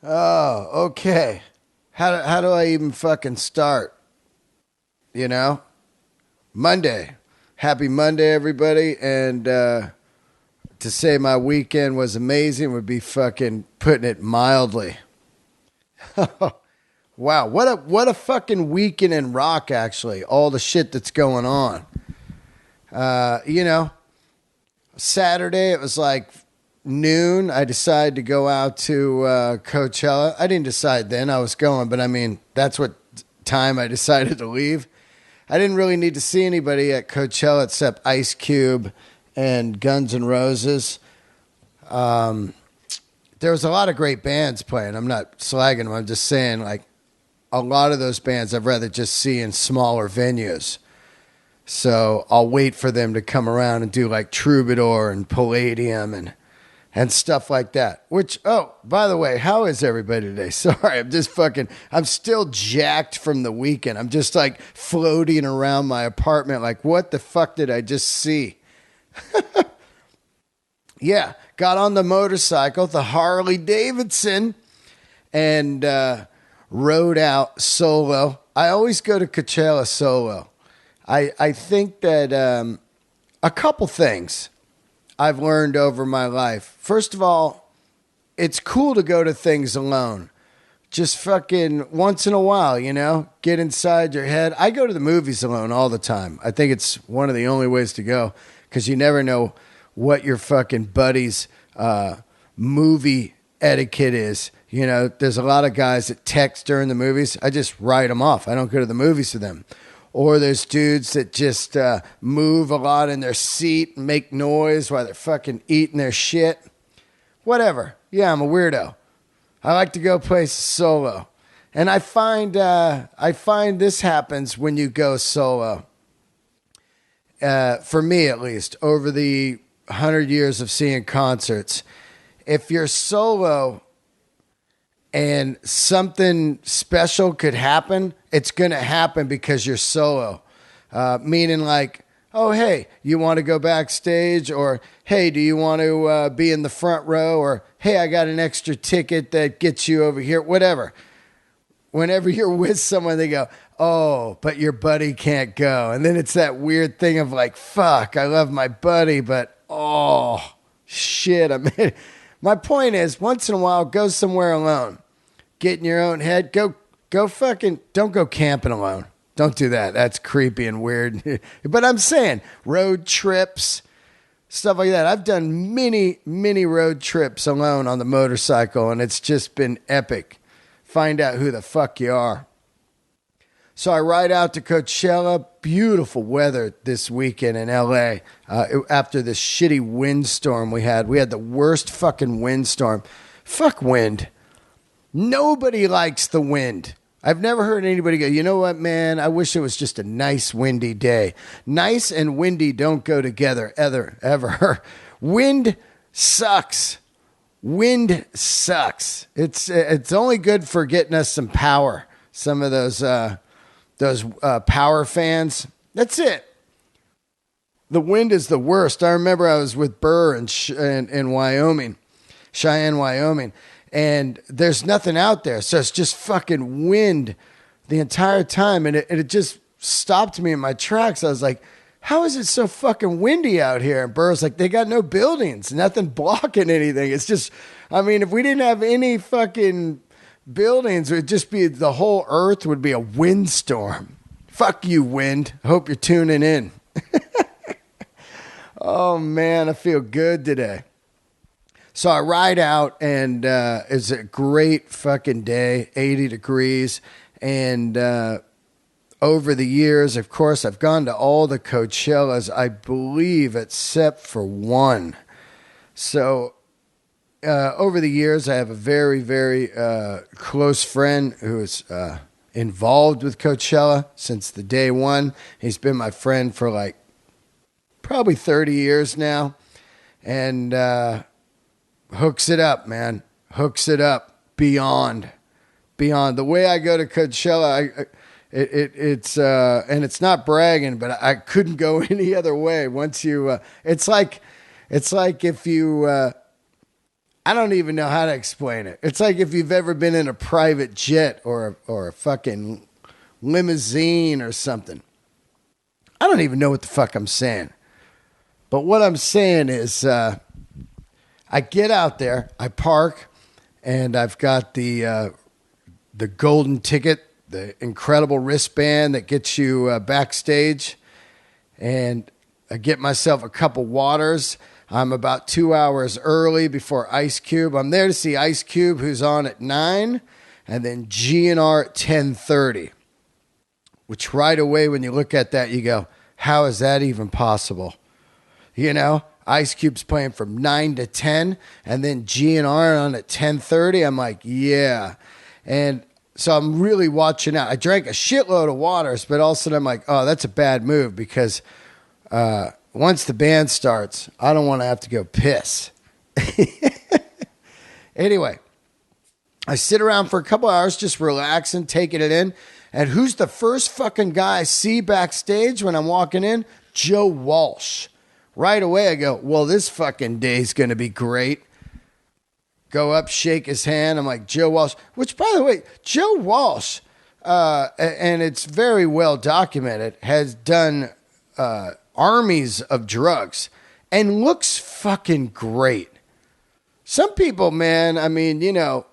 Oh, okay. How do I even fucking start? You know? Monday. Happy Monday, everybody. And to say my weekend was amazing would be fucking putting it mildly. Wow, what a fucking weekend in rock, actually. All the shit that's going on. Saturday it was like noon. I decided to go out to Coachella. I didn't decide then I was going, but I mean, that's what time I decided to leave. I didn't really need to see anybody at Coachella except Ice Cube and Guns N' Roses. There was a lot of great bands playing. I'm not slagging them. I'm just saying, like, a lot of those bands I'd rather just see in smaller venues. So I'll wait for them to come around and do like Troubadour and Palladium and stuff like that. Which, oh, by the way, how is everybody today? Sorry, I'm still jacked from the weekend. I'm just like floating around my apartment like, what the fuck did I just see? Yeah, got on the motorcycle, the Harley Davidson, and rode out solo. I always go to Coachella solo. I think that a couple things I've learned over my life. First of all, it's cool to go to things alone. Just fucking once in a while, get inside your head. I go to the movies alone all the time. I think it's one of the only ways to go because you never know what your fucking buddy's movie etiquette is. There's a lot of guys that text during the movies. I just write them off. I don't go to the movies with them. Or there's dudes that just move a lot in their seat and make noise while they're fucking eating their shit. Whatever. Yeah, I'm a weirdo. I like to go places solo. And I find this happens when you go solo. For me, at least, over the 100 years of seeing concerts, if you're solo and something special could happen, it's going to happen because you're solo. Meaning like, oh, hey, you want to go backstage? Or, hey, do you want to be in the front row? Or, hey, I got an extra ticket that gets you over here. Whatever. Whenever you're with someone, they go, oh, but your buddy can't go. And then it's that weird thing of like, fuck, I love my buddy, but, oh, shit. My point is, once in a while, go somewhere alone. Get in your own head. Go fucking, don't go camping alone. Don't do that. That's creepy and weird. But I'm saying road trips, stuff like that. I've done many road trips alone on the motorcycle, and it's just been epic. Find out who the fuck you are. So I ride out to Coachella. Beautiful weather this weekend in LA. After this shitty windstorm we had the worst fucking windstorm. Fuck wind. Nobody likes the wind. I've never heard anybody go, you know what, man? I wish it was just a nice windy day. Nice and windy don't go together ever. Wind sucks. Wind sucks. It's only good for getting us some power. Some of those power fans. That's it. The wind is the worst. I remember I was with Burr in Wyoming, Cheyenne, Wyoming. And there's nothing out there. So it's just fucking wind the entire time. And it just stopped me in my tracks. I was like, how is it so fucking windy out here? And Burr's like, they got no buildings, nothing blocking anything. It's just, I mean, if we didn't have any fucking buildings, it would just be, the whole earth would be a windstorm. Fuck you, wind. Hope you're tuning in. Oh, man, I feel good today. So I ride out, and it's a great fucking day, 80 degrees. And over the years, of course, I've gone to all the Coachellas, I believe, except for one. So over the years, I have a very, very close friend who is involved with Coachella since the day one. He's been my friend for like probably 30 years now. And hooks it up, man. Hooks it up beyond. The way I go to Coachella, it's and it's not bragging, but I couldn't go any other way. Once you, it's like if you I don't even know how to explain it. It's like if you've ever been in a private jet or a fucking limousine or something. I don't even know what the fuck I'm saying. But what I'm saying is I get out there, I park, and I've got the golden ticket, the incredible wristband that gets you backstage. And I get myself a couple waters. I'm about 2 hours early before Ice Cube. I'm there to see Ice Cube, who's on at 9, and then GNR at 10:30. Which right away, when you look at that, you go, how is that even possible? You know, Ice Cube's playing from 9 to 10, and then GNR on at 10:30. I'm like, yeah. And so I'm really watching out. I drank a shitload of waters, but all of a sudden I'm like, oh, that's a bad move because once the band starts, I don't want to have to go piss. Anyway, I sit around for a couple hours just relaxing, taking it in. And who's the first fucking guy I see backstage when I'm walking in? Joe Walsh. Right away I go, well, this fucking day's going to be great. Go up, shake his hand. I'm like, Joe Walsh. Which, by the way, Joe Walsh, and it's very well documented, has done armies of drugs and looks fucking great. Some people, man, I mean, you know,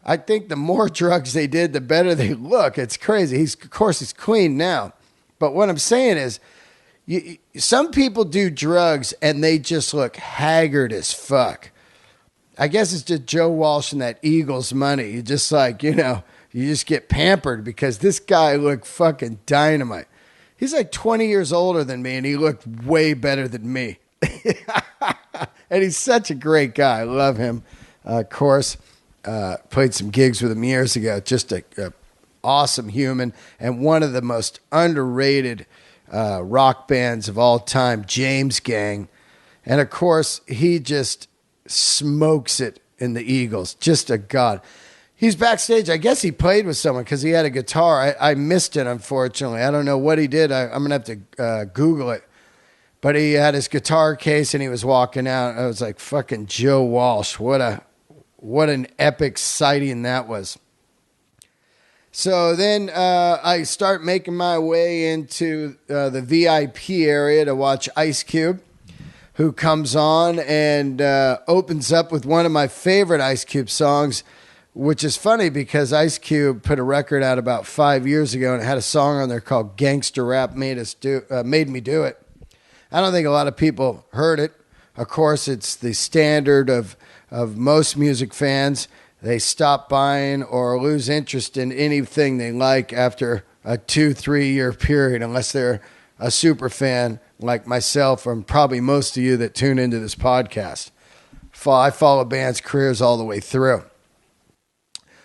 I think the more drugs they did, the better they look. It's crazy. Of course, he's clean now. But what I'm saying is, some people do drugs and they just look haggard as fuck. I guess it's just Joe Walsh and that Eagles money. You just like, you know, you just get pampered because this guy looked fucking dynamite. He's like 20 years older than me and he looked way better than me. And he's such a great guy. I love him. Of course, played some gigs with him years ago. Just a awesome human and one of the most underrated rock bands of all time, James Gang. And of course, he just smokes it in the Eagles. Just a god. He's backstage. I guess he played with someone because he had a guitar. I missed it, unfortunately. I don't know what he did. I'm going to have to Google it. But he had his guitar case and he was walking out. I was like, fucking Joe Walsh. What an epic sighting that was. So then I start making my way into the VIP area to watch Ice Cube, who comes on and opens up with one of my favorite Ice Cube songs, which is funny because Ice Cube put a record out about 5 years ago and it had a song on there called Gangsta Rap Made Me Do It. I don't think a lot of people heard it. Of course, it's the standard of most music fans. They stop buying or lose interest in anything they like after a 2-3 year period, unless they're a super fan like myself and probably most of you that tune into this podcast. I follow bands' careers all the way through.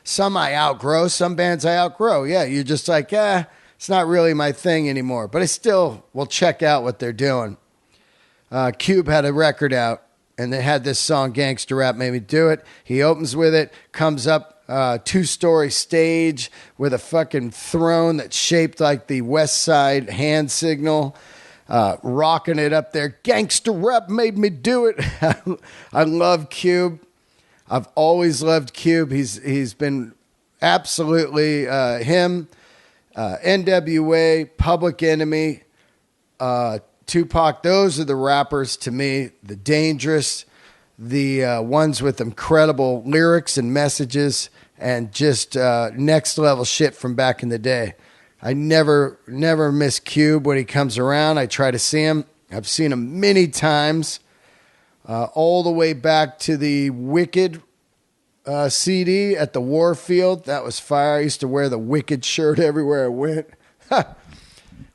Some I outgrow, some bands I outgrow. Yeah, you're just like, it's not really my thing anymore. But I still will check out what they're doing. Cube had a record out, and they had this song, Gangsta Rap Made Me Do It. He opens with it, comes up 2-story stage with a fucking throne that's shaped like the West Side hand signal, rocking it up there. Gangsta Rap Made Me Do It. I love Cube. I've always loved Cube. He's been absolutely him, NWA, Public Enemy, Tupac. Those are the rappers to me, the dangerous, the ones with incredible lyrics and messages and just next level shit from back in the day. I never miss Cube when he comes around. I try to see him. I've seen him many times. All the way back to the Wicked CD at the Warfield. That was fire. I used to wear the Wicked shirt everywhere I went.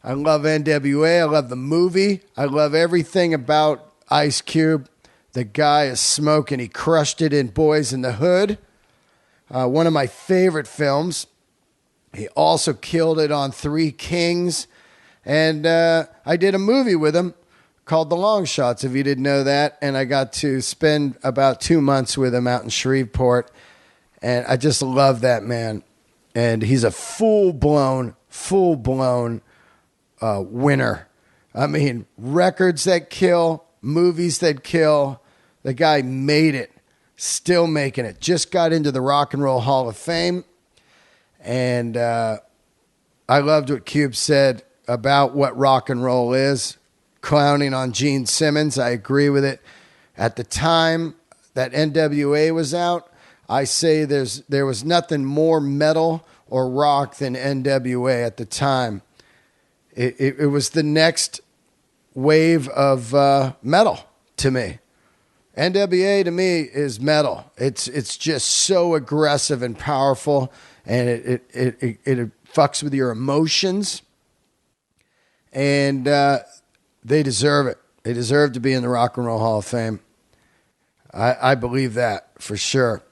I love NWA. I love the movie. I love everything about Ice Cube. The guy is smoking. He crushed it in Boys in the Hood. One of my favorite films. He also killed it on Three Kings. And I did a movie with him called The Long Shots, if you didn't know that. And I got to spend about 2 months with him out in Shreveport. And I just love that man. And he's a full-blown winner. I mean, records that kill, movies that kill. The guy made it. Still making it. Just got into the Rock and Roll Hall of Fame. And I loved what Cube said about what rock and roll is. Clowning on Gene Simmons. I agree with it. At the time that NWA was out, I say there was nothing more metal or rock than NWA at the time. It was the next wave of metal to me. NWA to me is metal. It's just so aggressive and powerful, and it fucks with your emotions, and they deserve it. They deserve to be in the Rock and Roll Hall of Fame. I believe that for sure.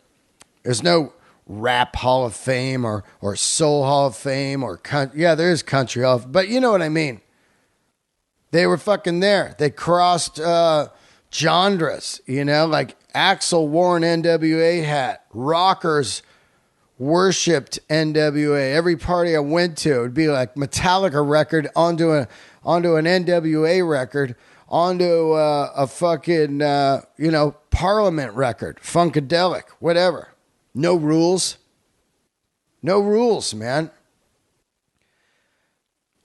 There's no rap Hall of Fame or soul Hall of Fame or yeah, there is country Hall of, but you know what I mean. They were fucking there. They crossed genres, you know, like Axl wore an NWA hat. Rockers worshipped NWA. Every party I went to, it would be like Metallica record onto an NWA record, onto a fucking, Parliament record, Funkadelic, whatever. No rules. No rules, man.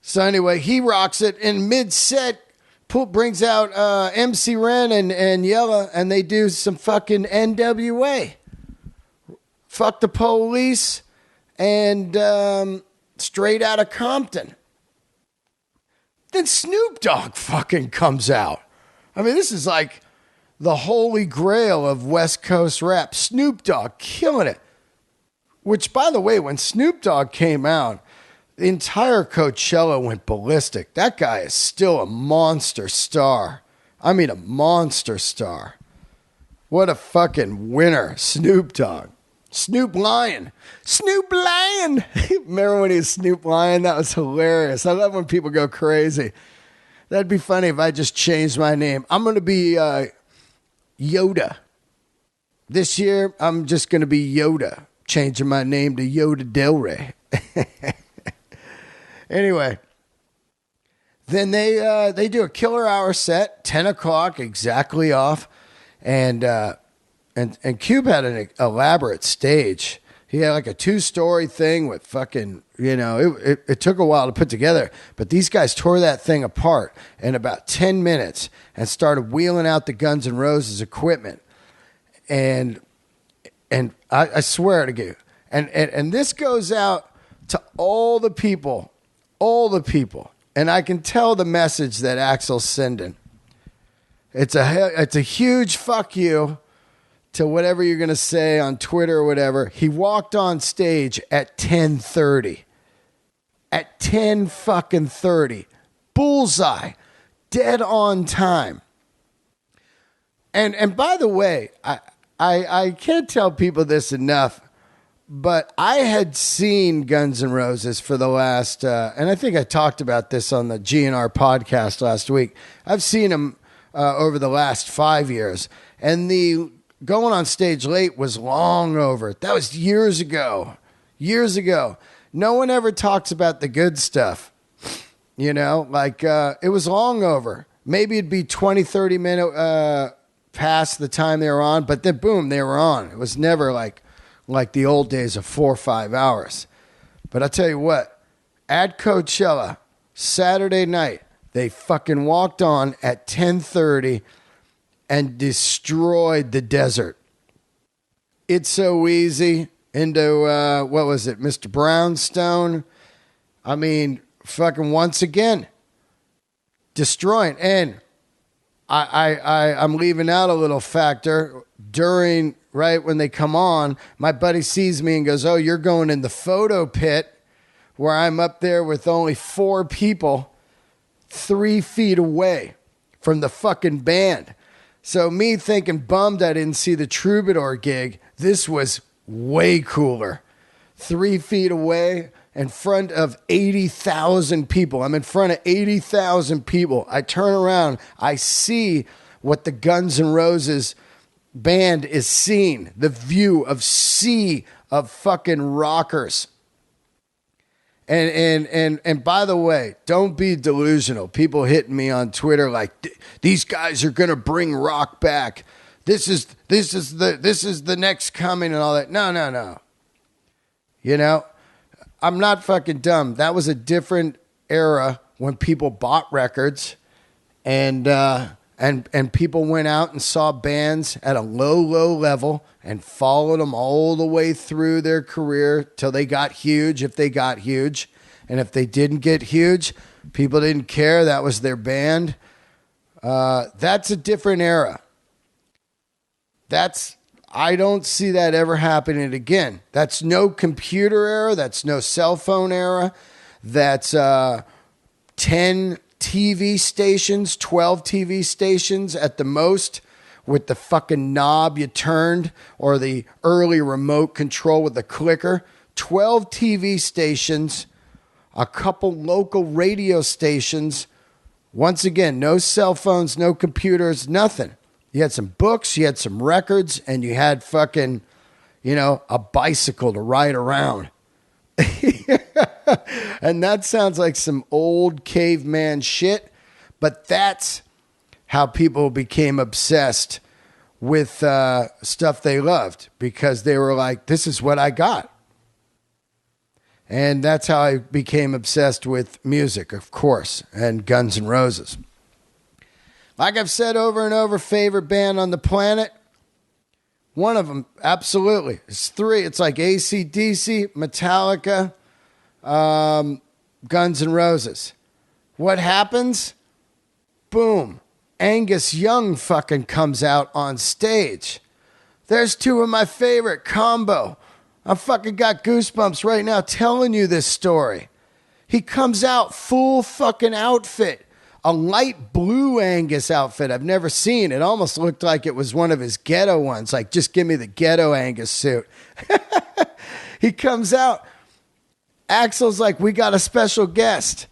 So anyway, he rocks it in mid-set, brings out MC Ren and Yella, and they do some fucking NWA. Fuck the Police and Straight Outta Compton. Then Snoop Dogg fucking comes out. I mean, this is like the holy grail of West Coast rap. Snoop Dogg killing it. Which, by the way, when Snoop Dogg came out, the entire Coachella went ballistic. That guy is still a monster star. I mean, a monster star. What a fucking winner, Snoop Dogg. Snoop Lion. Snoop Lion. Remember when he was Snoop Lion? That was hilarious. I love when people go crazy. That'd be funny if I just changed my name. I'm going to be Yoda. This year, I'm just going to be Yoda. Changing my name to Yoda Delray. Anyway, then they do a killer hour set, 10 o'clock, exactly off, and Cube had an elaborate stage. He had like a 2-story thing with fucking, it took a while to put together, but these guys tore that thing apart in about 10 minutes and started wheeling out the Guns N' Roses equipment, and I swear to you, and this goes out to all the people, and I can tell the message that Axl's sending. It's a huge fuck you to whatever you're going to say on Twitter or whatever. He walked on stage at 10:30. At 10 fucking 30. Bullseye. Dead on time. And by the way, I can't tell people this enough, but I had seen Guns N' Roses for the last, and I think I talked about this on the GNR podcast last week. I've seen them over the last 5 years, and the going on stage late was long over. That was years ago. Years ago. No one ever talks about the good stuff. It was long over. Maybe it'd be 20, 30 minutes past the time they were on, but then boom, they were on. It was never like the old days of 4 or 5 hours. But I'll tell you what, at Coachella, Saturday night, they fucking walked on at 10:30 and destroyed the desert. It's So Easy into, what was it, Mr. Brownstone? I mean, fucking once again, destroying. And I'm leaving out a little factor. During, right when they come on, my buddy sees me and goes, "Oh, you're going in the photo pit," where I'm up there with only 4 people 3 feet away from the fucking band. So me thinking bummed I didn't see the Troubadour gig, this was way cooler. 3 feet away in front of 80,000 people. I'm in front of 80,000 people. I turn around, I see what the Guns N' Roses band is seeing. The view of sea of fucking rockers. And by the way, don't be delusional. People hitting me on Twitter like, these guys are going to bring rock back. this is the next coming and all that. No. You know, I'm not fucking dumb. That was a different era when people bought records and people went out and saw bands at a low level and followed them all the way through their career till they got huge, if they got huge. And if they didn't get huge, people didn't care. That was their band. That's a different era. I don't see that ever happening again. That's no computer era. That's no cell phone era. That's 10 TV stations, 12 TV stations at the most, with the fucking knob you turned or the early remote control with the clicker. 12 TV stations, a couple local radio stations. Once again, no cell phones, no computers, nothing. You had some books, you had some records, and you had fucking, a bicycle to ride around. And that sounds like some old caveman shit, but that's how people became obsessed with stuff they loved, because they were like, this is what I got. And that's how I became obsessed with music, of course, and Guns N' Roses. Like I've said over and over, favorite band on the planet. One of them, absolutely. It's three. It's like ACDC, Metallica, Guns N' Roses. What happens? Boom. Angus Young fucking comes out on stage. There's two of my favorite combo. I fucking got goosebumps right now telling you this story. He comes out full fucking outfit. A light blue Angus outfit I've never seen. It almost looked like it was one of his ghetto ones. Like, just give me the ghetto Angus suit. He comes out. Axl's like, we got a special guest.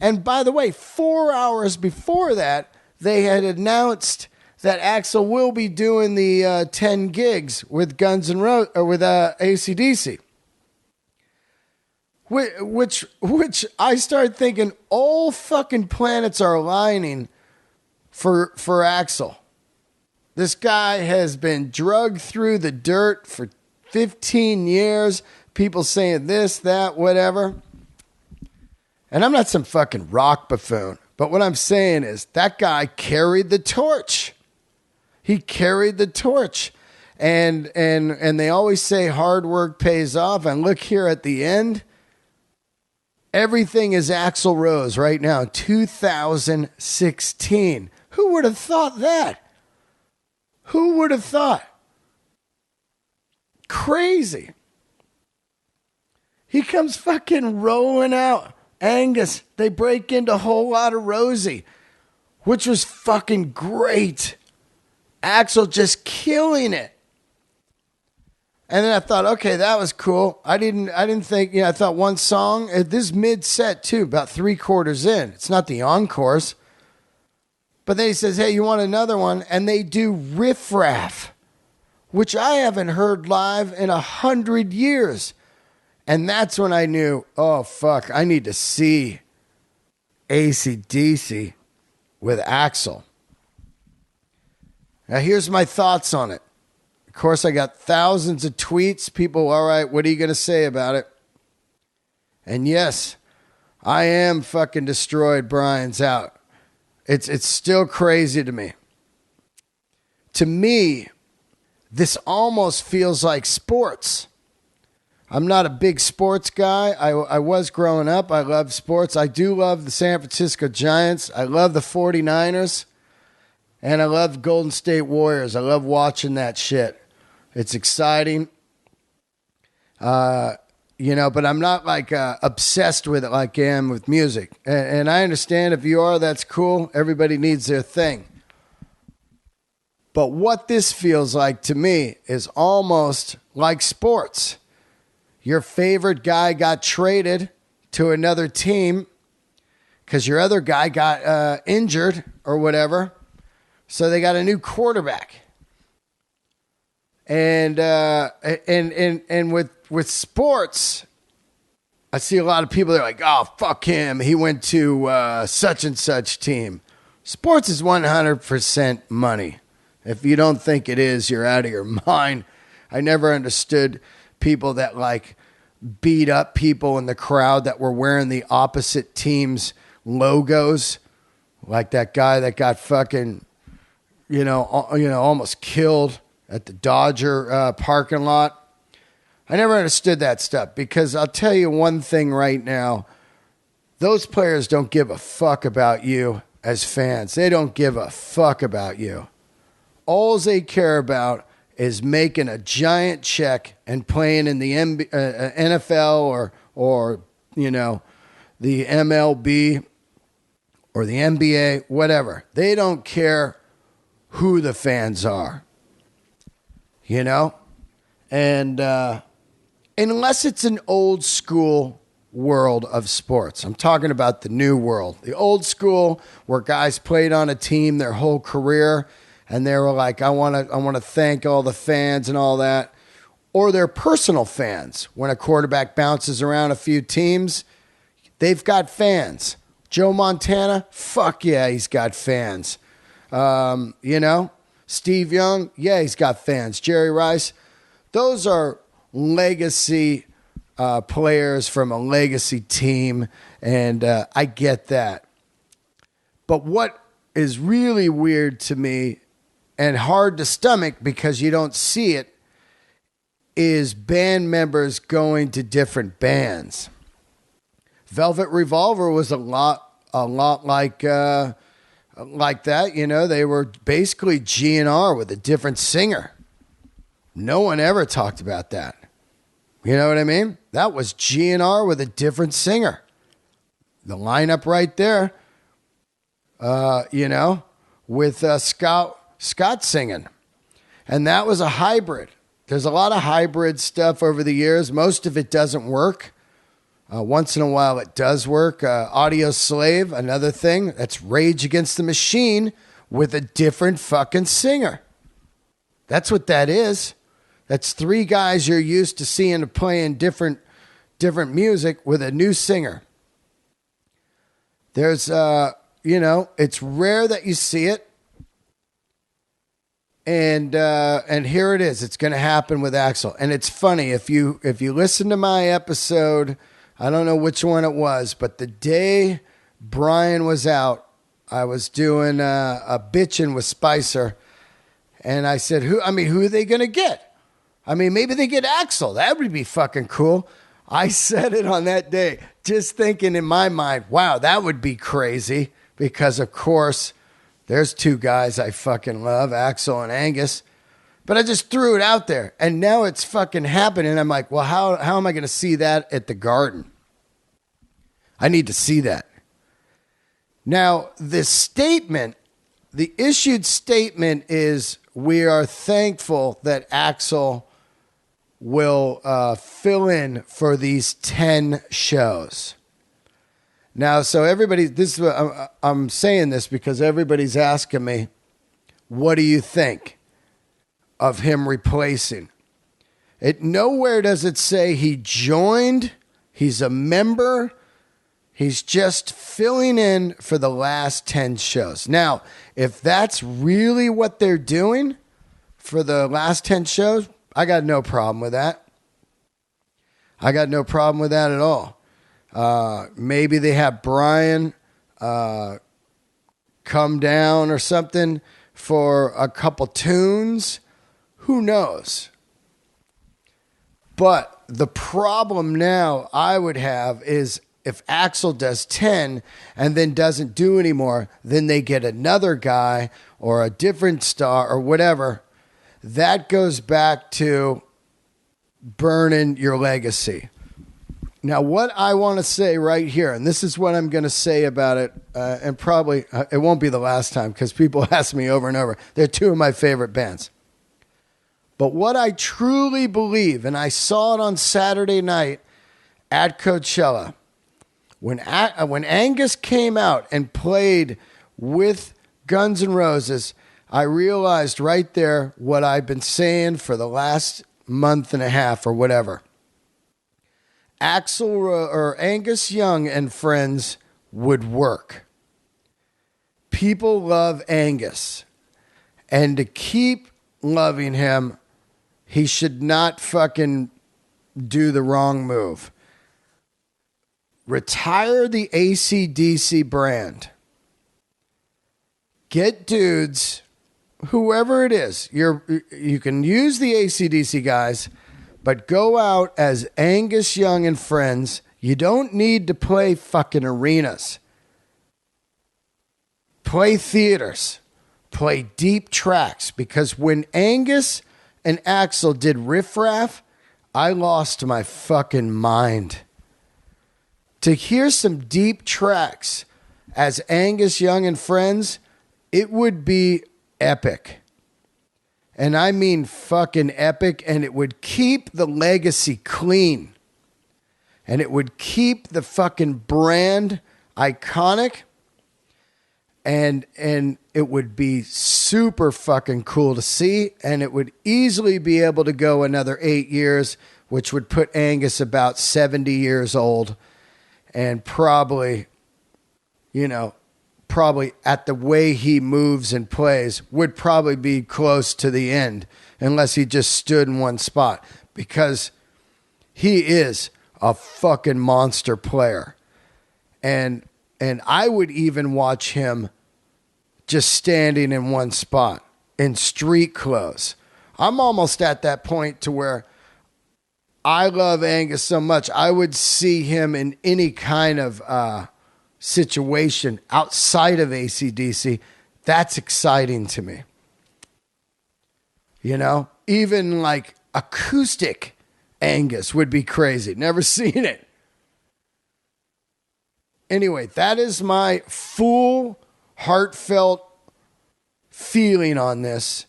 And by the way, 4 hours before that, they had announced that Axl will be doing the 10 gigs with Guns N' Roses, or with ACDC. Which I started thinking, all fucking planets are aligning for Axl. This guy has been drugged through the dirt for 15 years. People saying this, that, whatever. And I'm not some fucking rock buffoon, but what I'm saying is that guy carried the torch. He carried the torch. And they always say hard work pays off. And look here at the end. Everything is Axl Rose right now. 2016. Who would have thought that? Who would have thought? Crazy. He comes fucking rolling out. Angus, they break into a whole lot of Rosie, which was fucking great. Axl just killing it. And then I thought, okay, that was cool. I didn't think, I thought one song, this mid-set too, about 3/4 in. It's not the encores. But then he says, hey, you want another one? And they do Riff Raff, which I haven't heard live in 100 years. And that's when I knew, oh, fuck, I need to see AC/DC with Axl. Now, here's my thoughts on it. Of course, I got thousands of tweets. People, all right, what are you going to say about it? And yes, I am fucking destroyed. Brian's out. It's still crazy to me. To me, this almost feels like sports. I'm not a big sports guy. I was growing up. I love sports. I do love the San Francisco Giants. I love the 49ers. And I love the Golden State Warriors. I love watching that shit. It's exciting. But I'm not like obsessed with it like I am with music. And I understand if you are, that's cool. Everybody needs their thing. But what this feels like to me is almost like sports. Your favorite guy got traded to another team because your other guy got injured or whatever. So they got a new quarterback. And with sports, I see a lot of people that are like, oh, fuck him. He went to such and such team. Sports is 100% money. If you don't think it is, you're out of your mind. I never understood people that like beat up people in the crowd that were wearing the opposite team's logos. Like that guy that got fucking, almost killed at the Dodger parking lot. I never understood that stuff because I'll tell you one thing right now. Those players don't give a fuck about you as fans. They don't give a fuck about you. All they care about is making a giant check and playing in the NFL or the MLB or the NBA, whatever. They don't care who the fans are, and unless it's an old school world of sports. I'm talking about the new world, the old school where guys played on a team their whole career and they were like, I want to thank all the fans and all that. Or they're personal fans. When a quarterback bounces around a few teams, they've got fans. Joe Montana, fuck yeah, he's got fans. Steve Young, yeah, he's got fans. Jerry Rice, those are legacy players from a legacy team, and I get that. But what is really weird to me and hard to stomach because you don't see it is band members going to different bands. Velvet Revolver was a lot like that. They were basically GNR with a different singer. No one ever talked about that. You know what I mean? That was GNR with a different singer. The lineup right there, with Scott singing. And that was a hybrid. There's a lot of hybrid stuff over the years. Most of it doesn't work. Once in a while it does work. Audio Slave, another thing. That's Rage Against the Machine with a different fucking singer. That's what that is. That's three guys you're used to seeing playing different music with a new singer. There's, it's rare that you see it. And here it is. It's going to happen with Axl. And it's funny, if you listen to my episode, I don't know which one it was, but the day Brian was out, I was doing a bitchin' with Spicer. And I said, who are they going to get? Maybe they get Axl. That would be fucking cool. I said it on that day, just thinking in my mind, wow, that would be crazy. Because, of course, there's two guys I fucking love, Axl and Angus. But I just threw it out there. And now it's fucking happening. I'm like, well, how am I going to see that at the Garden? I need to see that. Now, the issued statement is we are thankful that Axl will fill in for these 10 shows. Now, so everybody, I'm saying this because everybody's asking me, what do you think of him replacing? Nowhere does it say he joined, he's a member, he's just filling in for the last 10 shows. Now, if that's really what they're doing for the last 10 shows, I got no problem with that. I got no problem with that at all. Maybe they have Brian come down or something for a couple tunes. Who knows? But the problem now I would have is if Axl does 10 and then doesn't do anymore, then they get another guy or a different star or whatever. That goes back to burning your legacy. Now, what I want to say right here, and this is what I'm going to say about it, and probably it won't be the last time because people ask me over and over. They're two of my favorite bands. But what I truly believe, and I saw it on Saturday night at Coachella, when Angus came out and played with Guns N' Roses, I realized right there what I've been saying for the last month and a half or whatever. Axl or Angus Young and friends would work. People love Angus. And to keep loving him, he should not fucking do the wrong move. Retire the ACDC brand. Get dudes, whoever it is, you can use the ACDC guys, but go out as Angus Young and Friends. You don't need to play fucking arenas. Play theaters. Play deep tracks. Because when Angus and Axl did Riff Raff, I lost my fucking mind. To hear some deep tracks as Angus Young and Friends, it would be epic. And I mean fucking epic. And it would keep the legacy clean. And it would keep the fucking brand iconic. And it would be super fucking cool to see. And it would easily be able to go another 8 years, which would put Angus about 70 years old. And probably, probably at the way he moves and plays, would probably be close to the end, unless he just stood in one spot, because he is a fucking monster player. And I would even watch him just standing in one spot in street clothes. I'm almost at that point to where I love Angus so much, I would see him in any kind of situation outside of ACDC. That's exciting to me. Even like acoustic Angus would be crazy. Never seen it. Anyway, that is my full, heartfelt feeling on this.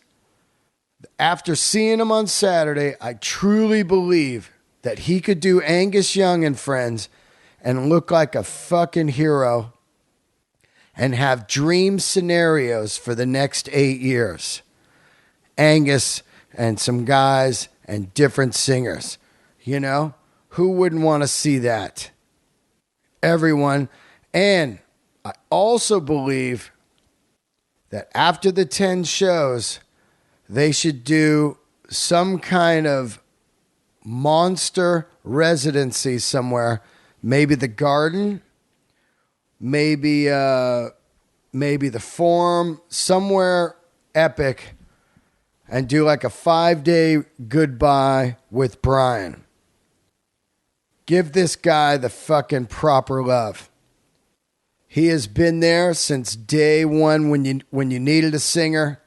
After seeing him on Saturday, I truly believe that he could do Angus Young and Friends and look like a fucking hero and have dream scenarios for the next 8 years. Angus and some guys and different singers. Who wouldn't want to see that? Everyone. And I also believe that after the 10 shows, they should do some kind of monster residency somewhere. Maybe the Garden, maybe the Forum, somewhere epic, and do like a 5-day goodbye with Brian. Give this guy the fucking proper love. He has been there since day one when you needed a singer.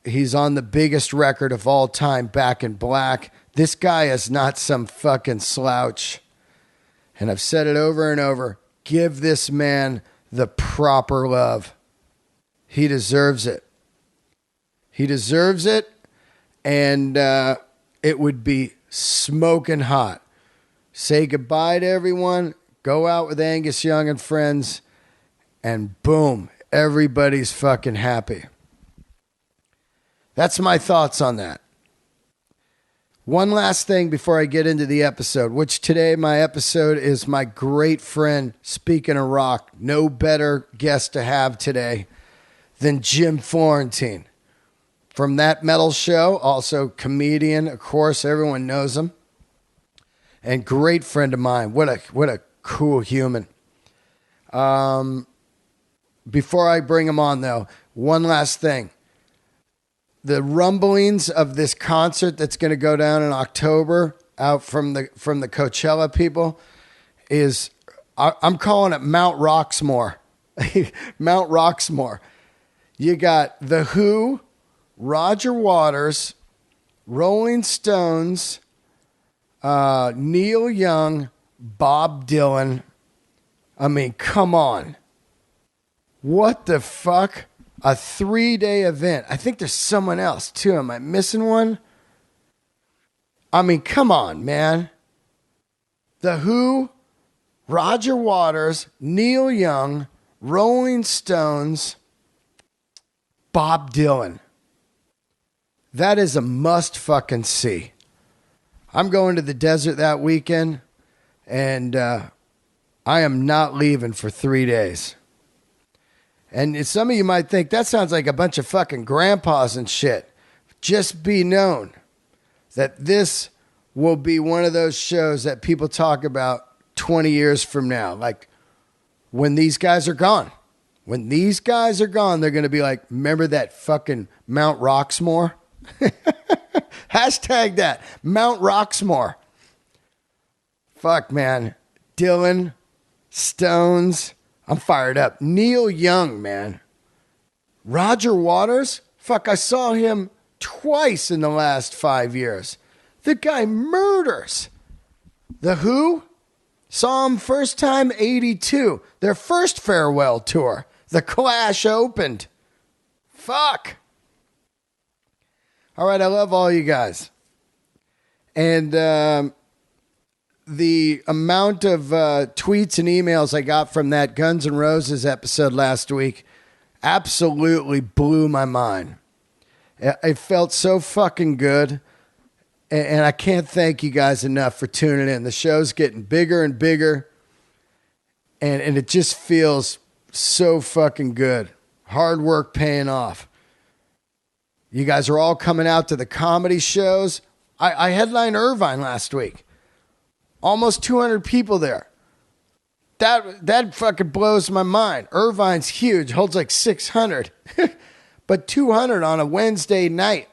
He's on the biggest record of all time, Back in Black. This guy is not some fucking slouch. And I've said it over and over. Give this man the proper love. He deserves it. He deserves it. And it would be smoking hot. Say goodbye to everyone. Go out with Angus Young and Friends. And boom, everybody's fucking happy. That's my thoughts on that. One last thing before I get into the episode, which today my episode is my great friend, speaking of rock, no better guest to have today than Jim Florentine. From That Metal Show, also comedian, of course, everyone knows him. And great friend of mine. What a cool human. Before I bring him on, though, one last thing. The rumblings of this concert that's going to go down in October out from the Coachella people is, I'm calling it Mount Roxmore. Mount Roxmore. You got The Who, Roger Waters, Rolling Stones, Neil Young, Bob Dylan. I mean, come on. What the fuck? A 3-day event. I think there's someone else too. Am I missing one? I mean, come on, man. The Who, Roger Waters, Neil Young, Rolling Stones, Bob Dylan. That is a must fucking see. I'm going to the desert that weekend, and I am not leaving for 3 days. And some of you might think that sounds like a bunch of fucking grandpas and shit. Just be known that this will be one of those shows that people talk about 20 years from now. Like, when these guys are gone. When these guys are gone, they're going to be like, remember that fucking Mount Roxmore? Hashtag that, Mount Roxmore. Fuck, man. Dylan, Stones, I'm fired up. Neil Young, man. Roger Waters, fuck, I saw him twice in the last 5 years. The guy murders. The Who, saw him first time 82. Their first farewell tour. The Clash opened. Fuck. All right, I love all you guys. And the amount of tweets and emails I got from that Guns N' Roses episode last week absolutely blew my mind. It felt so fucking good. And I can't thank you guys enough for tuning in. The show's getting bigger and bigger. And it just feels so fucking good. Hard work paying off. You guys are all coming out to the comedy shows. I headlined Irvine last week. Almost 200 people there. That fucking blows my mind. Irvine's huge. Holds like 600. But 200 on a Wednesday night.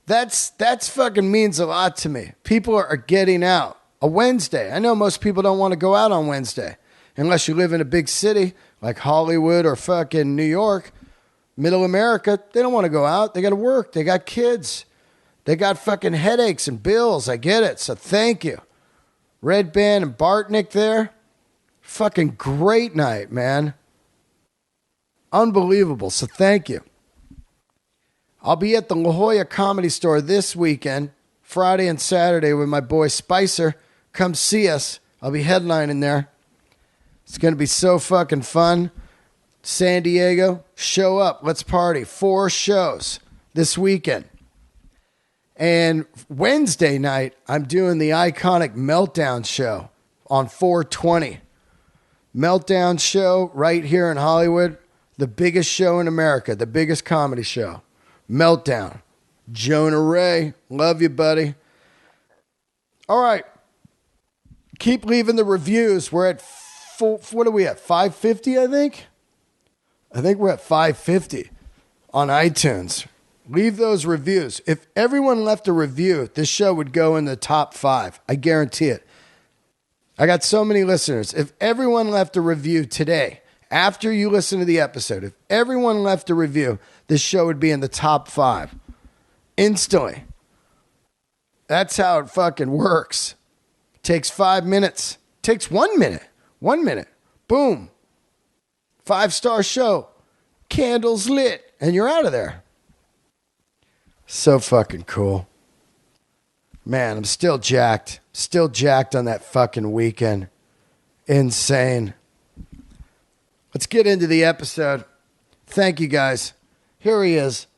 That's fucking means a lot to me. People are getting out. A Wednesday. I know most people don't want to go out on Wednesday. Unless you live in a big city like Hollywood or fucking New York. Middle America, they don't want to go out. They got to work. They got kids. They got fucking headaches and bills. I get it. So thank you. Red Band and Bartnick there. Fucking great night, man. Unbelievable. So thank you. I'll be at the La Jolla Comedy Store this weekend, Friday and Saturday, with my boy Spicer. Come see us. I'll be headlining there. It's going to be so fucking fun. San Diego, show up. Let's party. 4 shows this weekend. And Wednesday night, I'm doing the iconic Meltdown show on 420. Meltdown show right here in Hollywood. The biggest show in America. The biggest comedy show. Meltdown. Jonah Ray. Love you, buddy. All right. Keep leaving the reviews. We're at, what are we at? 550, I think? I think we're at 550 on iTunes. Leave those reviews. If everyone left a review, this show would go in the top 5. I guarantee it. I got so many listeners. If everyone left a review today, after you listen to the episode, if everyone left a review, this show would be in the top 5. Instantly. That's how it fucking works. It takes 5 minutes. It takes 1 minute. 1 minute. Boom. 5-star show. Candles lit. And you're out of there. So fucking cool. Man, I'm still jacked. Still jacked on that fucking weekend. Insane. Let's get into the episode. Thank you, guys. Here he is.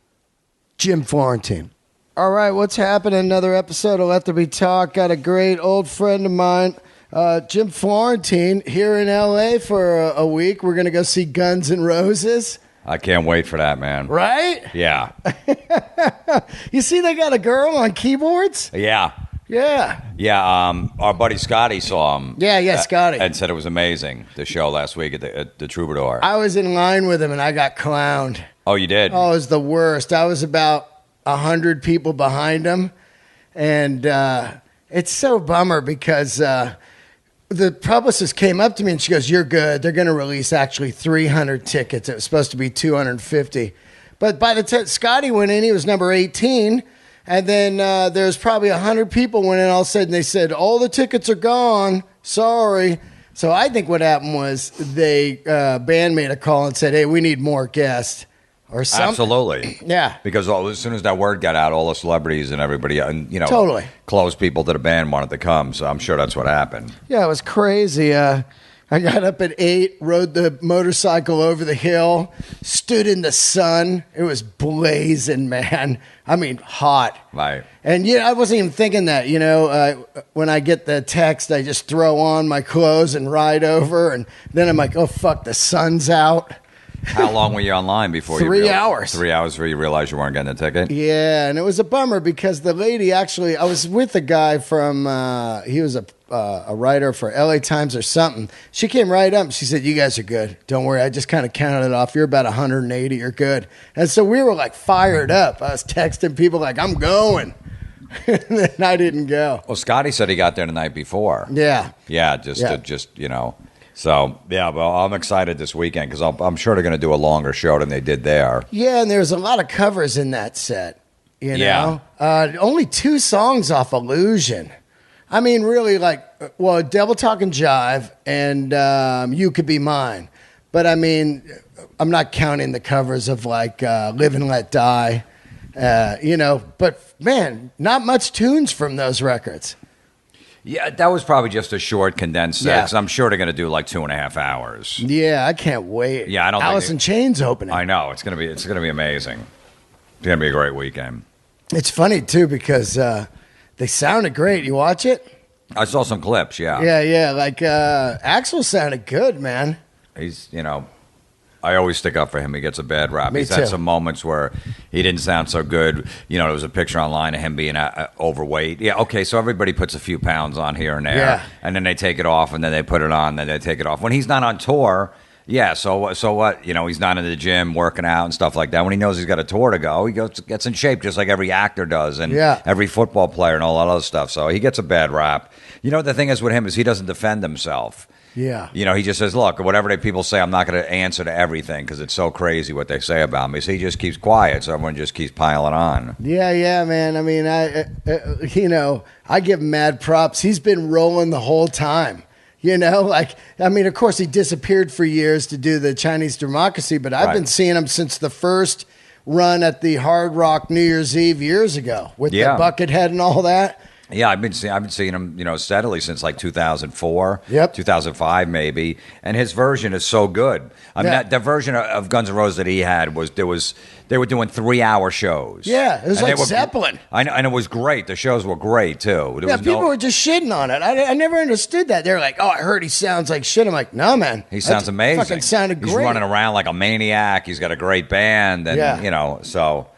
Jim Florentine. All right, what's happening? Another episode of Let There Be Talk. Got a great old friend of mine, Jim Florentine, here in L.A. for a week. We're going to go see Guns N' Roses. I can't wait for that, man. Right? Yeah. You see they got a girl on keyboards? Yeah. Yeah. Yeah, our buddy Scotty saw him. Yeah, Scotty. And said it was amazing, the show last week at the Troubadour. I was in line with him, and I got clowned. Oh, you did? Oh, it was the worst. I was about 100 people behind him, and it's so bummer because the publicist came up to me and she goes, "You're good. They're going to release actually 300 tickets. It was supposed to be 250. But by the time Scotty went in, he was number 18. And then there's probably 100 people went in. All of a sudden they said, all the tickets are gone. Sorry. So I think what happened was band made a call and said, hey, we need more guests. Or something. Absolutely. Yeah. Because as soon as that word got out, all the celebrities and everybody, and totally close people to the band wanted to come. So I'm sure that's what happened. Yeah, it was crazy. I got up at 8, rode the motorcycle over the hill, stood in the sun. It was blazing, man. I mean, hot. Right. And I wasn't even thinking that. When I get the text, I just throw on my clothes and ride over. And then I'm like, oh, fuck, the sun's out. How long were you online before 3 hours. 3 hours before you realized you weren't getting a ticket? Yeah, and it was a bummer because the lady actually, I was with a guy from, he was a writer for LA Times or something. She came right up and she said, "You guys are good. Don't worry. I just kind of counted it off. You're about 180. You're good." And so we were like fired up. I was texting people like, "I'm going." And then I didn't go. Well, Scotty said he got there the night before. Yeah. Yeah, just you know. So, yeah, well, I'm excited this weekend because I'm sure they're going to do a longer show than they did there. Yeah, and there's a lot of covers in that set, you know? Yeah. Only 2 songs off Illusion. I mean, really, like, well, Devil Talkin' Jive and You Could Be Mine. But, I mean, I'm not counting the covers of, like, Live and Let Die, you know. But, man, not much tunes from those records. Yeah, that was probably just a short, condensed set. Yeah. 'Cause I'm sure they're going to do like 2.5 hours. Yeah, I can't wait. Yeah, I don't Alice think in Chains opening. I know it's going to be amazing. It's going to be a great weekend. It's funny, too, because they sounded great. You watch it? I saw some clips. Yeah, Yeah. Like, Axl sounded good, man. he's I always stick up for him. He gets a bad rap. Me He's too. had some moments where he didn't sound so good. You know, there was a picture online of him being overweight. Yeah, okay, so everybody puts a few pounds on here and there, Yeah. and then they take it off, and then they put it on, then they take it off. When he's not on tour, yeah, so what? You know, he's not in the gym working out and stuff like that. When he knows he's got a tour to go, he gets in shape just like every actor does and Yeah. every football player and all that other stuff. So he gets a bad rap. You know, the thing is with him is he doesn't defend himself. Yeah. You know, he just says, look, whatever people say, I'm not going to answer to everything because it's so crazy what they say about me. So he just keeps quiet, so everyone just keeps piling on. Yeah, man. I mean, I give him mad props. He's been rolling the whole time. You know, like, I mean, of course, he disappeared for years to do the Chinese Democracy, but I've Right. been seeing him since the first run at the Hard Rock New Year's Eve years ago with the Yeah. Buckethead and all that. Yeah, I've been seeing him, you know, steadily since like 2004, Yep. 2005 maybe, and his version is so good. I mean, Yeah. the version of Guns N' Roses that he had they were doing 3-hour shows. Yeah, it was And like they were- Zeppelin. I know, and it was great. The shows were great too. There Yeah, was people were just shitting on it. I never understood that. They're like, "Oh, I heard he sounds like shit." I'm like, "No, man, He sounds That amazing. Fucking sounded great." He's running around like a maniac. He's got a great band, and Yeah. you know, so.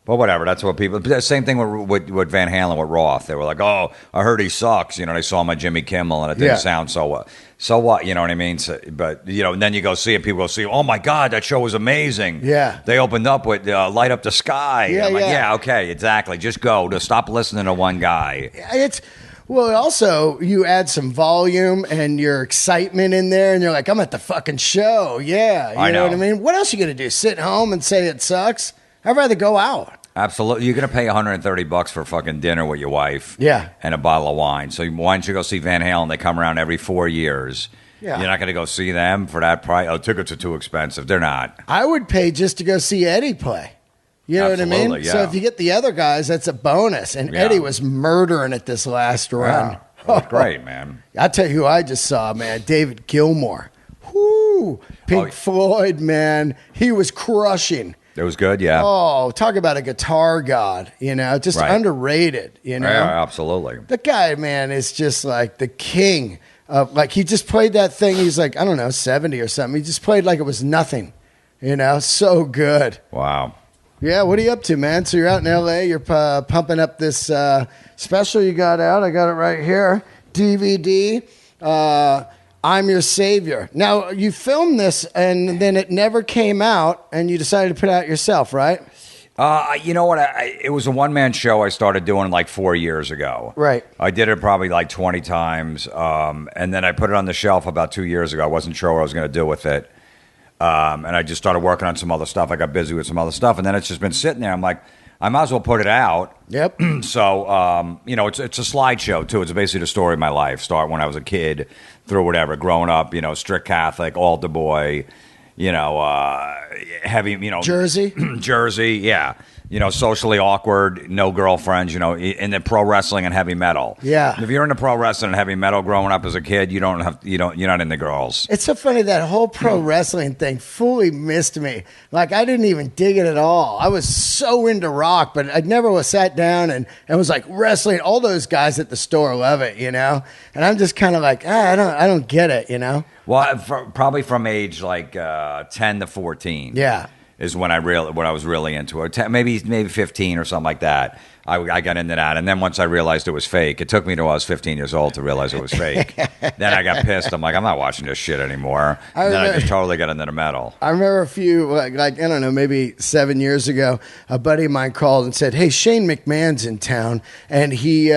But whatever, that's what people. The same thing with Van Halen with Roth. They were like, "Oh, I heard he sucks." You know, they saw him on Jimmy Kimmel, and it didn't Yeah. sound so what. So what? You know what I mean? So, but you know, and then you go see it. People go see. Oh my God, that show was amazing. Yeah. They opened up with "Light Up the Sky." Yeah, I'm like, yeah. yeah, okay, exactly. Just go. To stop listening to one guy. It's well, also you add some volume and your excitement in there, and you're like, "I'm at the fucking show." Yeah, you I know know. what I mean. What else you gonna do? Sit home and say it sucks? I'd rather go out. Absolutely. You're going to pay $130 for fucking dinner with your wife. Yeah. And a bottle of wine. So why don't you go see Van Halen? They come around every 4 years. Yeah. You're not going to go see them for that price. Oh, tickets are too expensive. They're not. I would pay just to go see Eddie play. You know what I mean? Absolutely, yeah. So if you get the other guys, that's a bonus. And Yeah. Eddie was murdering it this last run. Yeah. That's great, man. I'll tell you who I just saw, man. David Gilmour. Whoo! Pink Oh. Floyd, man. He was crushing. It was good, yeah. Oh, talk about a guitar god, you know, just Right. underrated, you know. Yeah, absolutely. The guy, man, is just like the king of, like, he just played that thing. He's like, I don't know, 70 or something. He just played like it was nothing, you know, so good. Wow. Yeah, what are you up to, man? So you're out in L.A., you're pumping up this special you got out. I got it right here, DVD, I'm Your Savior. Now, you filmed this, and then it never came out, and you decided to put it out yourself, right? You know what? It was a one-man show I started doing like 4 years ago. Right. I did it probably like 20 times, and then I put it on the shelf about 2 years ago. I wasn't sure what I was going to do with it, and I just started working on some other stuff. I got busy with some other stuff, and then it's just been sitting there. I'm like, I might as well put it out. Yep. So, you know, it's a slideshow, too. It's basically the story of my life. Start when I was a kid, through whatever, growing up, you know, strict Catholic, altar boy, you know, heavy, you know. Jersey? Jersey, yeah. socially awkward, no girlfriends, in the pro wrestling and heavy metal. Yeah. If you're into pro wrestling and heavy metal growing up as a kid, you're not into girls. It's so funny that whole pro wrestling thing fully missed me. Like, I didn't even dig it at all. I was so into rock, but I never was sat down and was like, wrestling. All those guys at the store love it, And I'm just kind of like, I don't get it, Well, probably from age like 10 to 14. Yeah. Is when I was really into it. Maybe 15 or something like that. I got into that, and then once I realized it was fake, it took me till I was 15 years old to realize it was fake. Then I got pissed. I'm like, I'm not watching this shit anymore. And then I just totally got into the metal. I remember a few, like I don't know, maybe 7 years ago, a buddy of mine called and said, "Hey, Shane McMahon's in town, and he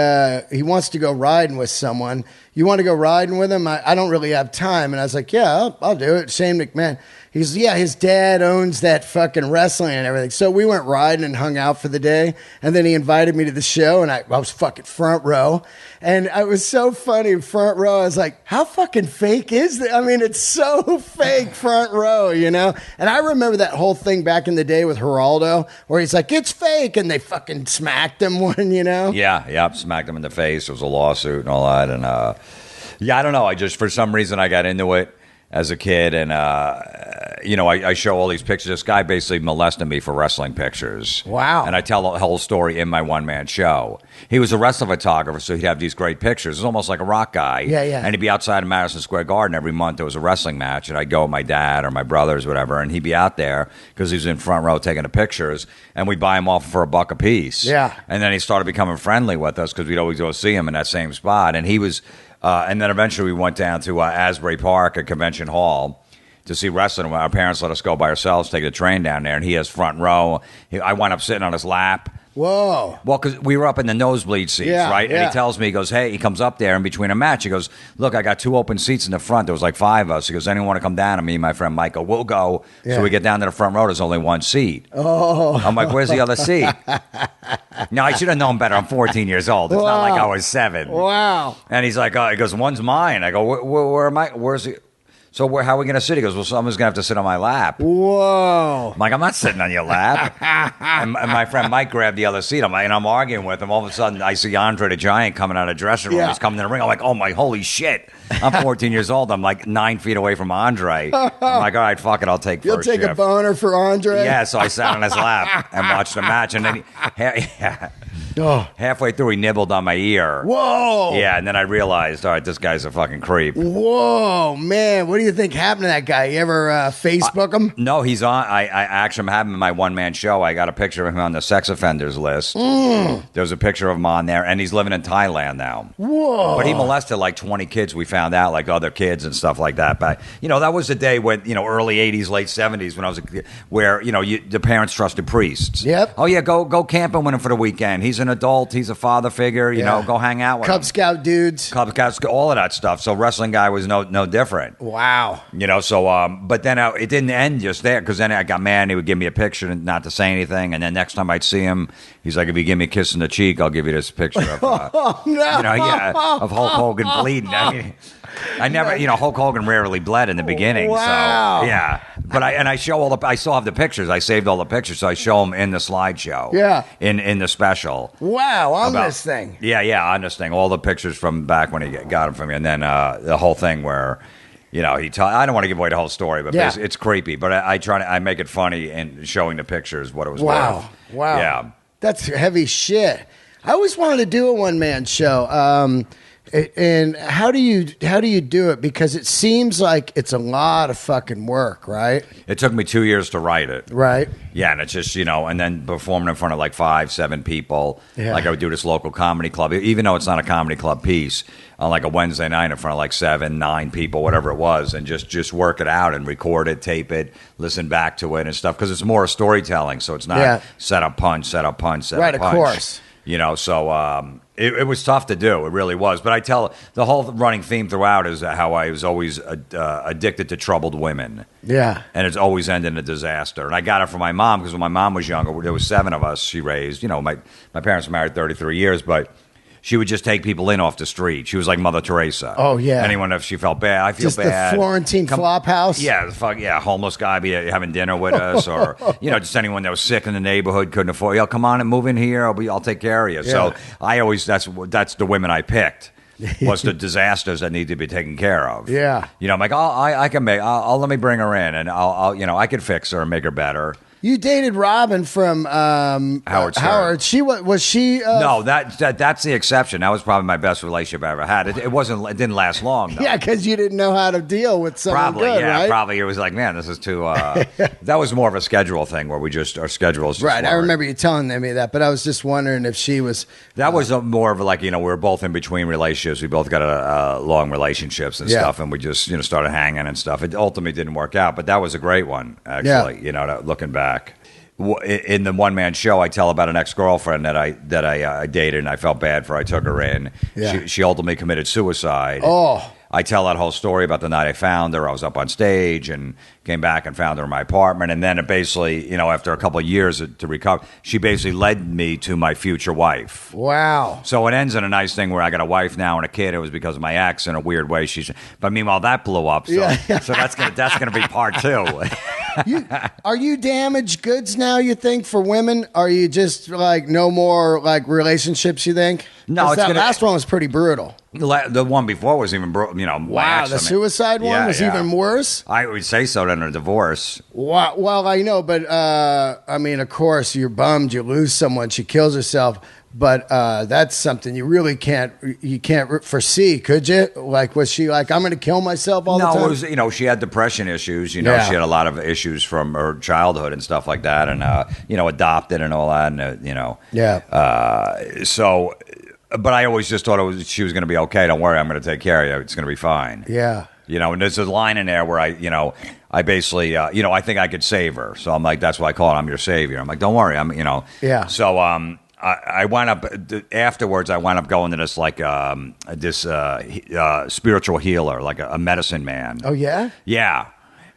wants to go riding with someone. You want to go riding with him? I don't really have time." And I was like, "Yeah, I'll do it." Shane McMahon. He's, yeah, his dad owns that fucking wrestling and everything. So we went riding and hung out for the day. And then he invited me to the show, and I was fucking front row. And it was so funny, front row. I was like, how fucking fake is that? I mean, it's so fake, front row, And I remember that whole thing back in the day with Geraldo, where he's like, it's fake. And they fucking smacked him one, Yeah, smacked him in the face. There was a lawsuit and all that. And I don't know. I just, for some reason, I got into it as a kid, and I show all these pictures. This guy basically molested me for wrestling pictures. Wow. And I tell the whole story in my one-man show. He was a wrestling photographer, so he'd have these great pictures. It was almost like a rock guy. Yeah. And he'd be outside of Madison Square Garden every month. There was a wrestling match, and I'd go with my dad or my brothers, whatever, and he'd be out there because he was in front row taking the pictures, and we'd buy him off for $1 a piece. Yeah. And then he started becoming friendly with us because we'd always go see him in that same spot, and he was... and then eventually we went down to Asbury Park at Convention Hall to see wrestling. Our parents let us go by ourselves, take the train down there, and he has front row. I wound up sitting on his lap. Whoa. Well, because we were up in the nosebleed seats, right? Yeah. And he tells me, he goes, hey, he comes up there in between a match. He goes, look, I got 2 open seats in the front. There was like 5 of us. He goes, anyone want to come down? And me and my friend Michael, we'll go. Yeah. So we get down to the front row. There's only 1 seat. Oh. I'm like, where's the other seat? No, I should have known better. I'm 14 years old. It's not like I was 7. Wow. And he's like, he goes, one's mine. I go, where am I? Where's he? So how are we going to sit? He goes, well, someone's going to have to sit on my lap. Whoa. I'm like, I'm not sitting on your lap. and my friend Mike grabbed the other seat. I'm arguing with him. All of a sudden, I see Andre the Giant coming out of the dressing room. Yeah. He's coming in the ring. I'm like, oh, my, holy shit. I'm 14 years old. I'm like 9 feet away from Andre. I'm like, all right, fuck it. I'll take You'll first take shift. a boner for Andre? Yeah, so I sat on his lap and watched the match. And then halfway through, he nibbled on my ear. Whoa. Yeah, and then I realized, all right, this guy's a fucking creep. Whoa, man. What do you think happened to that guy? You ever Facebook him? No, he's on. I actually have him in my one-man show. I got a picture of him on the sex offenders list. There's a picture of him on there, and he's living in Thailand now. Whoa. But he molested like 20 kids, we found out, like other kids and stuff like that. But, that was the day when, early 80s, late 70s, when I was a kid, where, the parents trusted priests. Yep. Oh, yeah, go camping with him for the weekend. He's an adult. He's a father figure. Yeah. Go hang out with Cub him. Scout dudes. Cub Scouts, all of that stuff. So wrestling guy was no different. Wow. So, but then it didn't end just there, because then I got mad and he would give me a picture and not to say anything. And then next time I'd see him, he's like, if you give me a kiss in the cheek, I'll give you this picture of, Oh, no. of Hulk Hogan bleeding. I never, Hulk Hogan rarely bled in the beginning. Wow. So, yeah. But I show I still have the pictures. I saved all the pictures, so I show them in the slideshow. Yeah. In the special. Wow, on this thing. Yeah, on this thing. All the pictures from back when he got them from me. And then the whole thing where... I don't want to give away the whole story, but it's creepy. But I make it funny and showing the pictures what it was worth. Wow. Yeah. That's heavy shit. I always wanted to do a one-man show. And how do you do it? Because it seems like it's a lot of fucking work, right? It took me 2 years to write it. Right. Yeah, and it's just, and then performing in front of like 5-7 people. Yeah. Like I would do this local comedy club, even though it's not a comedy club piece, on like a Wednesday night in front of like 7-9 people, whatever it was, and just work it out and record it, tape it, listen back to it and stuff, because it's more storytelling, so it's not set up punch, set up punch, set right, up punch. Right, of course. So it was tough to do. It really was. But I tell the whole running theme throughout is how I was always addicted to troubled women. Yeah. And it's always ended in a disaster. And I got it from my mom, because when my mom was younger, there was 7 of us she raised. My parents were married 33 years, but she would just take people in off the street. She was like Mother Teresa. Oh, yeah. Anyone, if she felt bad, I feel just bad. The Florentine flop house. Yeah, homeless guy be having dinner with us, or just anyone that was sick in the neighborhood couldn't afford. Yo, come on and move in here. I'll take care of you. Yeah. So I always that's the women I picked. Was the disasters that need to be taken care of. Yeah. I'm like, I'll let me bring her in, and I'll I could fix her and make her better. You dated Robin from Howard Stern. Howard. She was she? No, that's the exception. That was probably my best relationship I ever had. It didn't last long. Though. Yeah, because you didn't know how to deal with someone Probably, good, right? Probably. It was like, man, this is too. That was more of a schedule thing where our schedules. Just right. I weren't. remember you telling me that, but I was just wondering if she was. That was more of like we were both in between relationships. We both got long relationships and stuff, and we just started hanging and stuff. It ultimately didn't work out, but that was a great one actually. Yeah. Looking back. In the one-man show, I tell about an ex-girlfriend that I dated and I felt bad for. I took her in. Yeah. She ultimately committed suicide. Oh. I tell that whole story about the night I found her. I was up on stage and came back and found her in my apartment. And then it basically, after a couple of years to recover, she basically led me to my future wife. Wow. So it ends in a nice thing where I got a wife now and a kid. It was because of my ex in a weird way. But meanwhile, that blew up. So, so that's gonna be part two. Are you damaged goods now, you think, for women? Are you just like no more like relationships, you think? No, that last one was pretty brutal. The one before was even wow, the suicide one was even worse? I would say so than a divorce. Wow, well, I know, but I mean, of course, you're bummed you lose someone. She kills herself. But that's something you really can't foresee, could you? Like, was she like, I'm going to kill myself all the time? No, it was, she had depression issues. She had a lot of issues from her childhood and stuff like that, and adopted and all that, and So, but I always just thought she was going to be okay. Don't worry, I'm going to take care of you. It's going to be fine. Yeah. And there's a line in there where I basically, I think I could save her. So I'm like, that's why I call it, I'm your savior. I'm like, don't worry, Yeah. So, I wound up afterwards. I wound up going to this spiritual healer, like a medicine man. Oh yeah, yeah,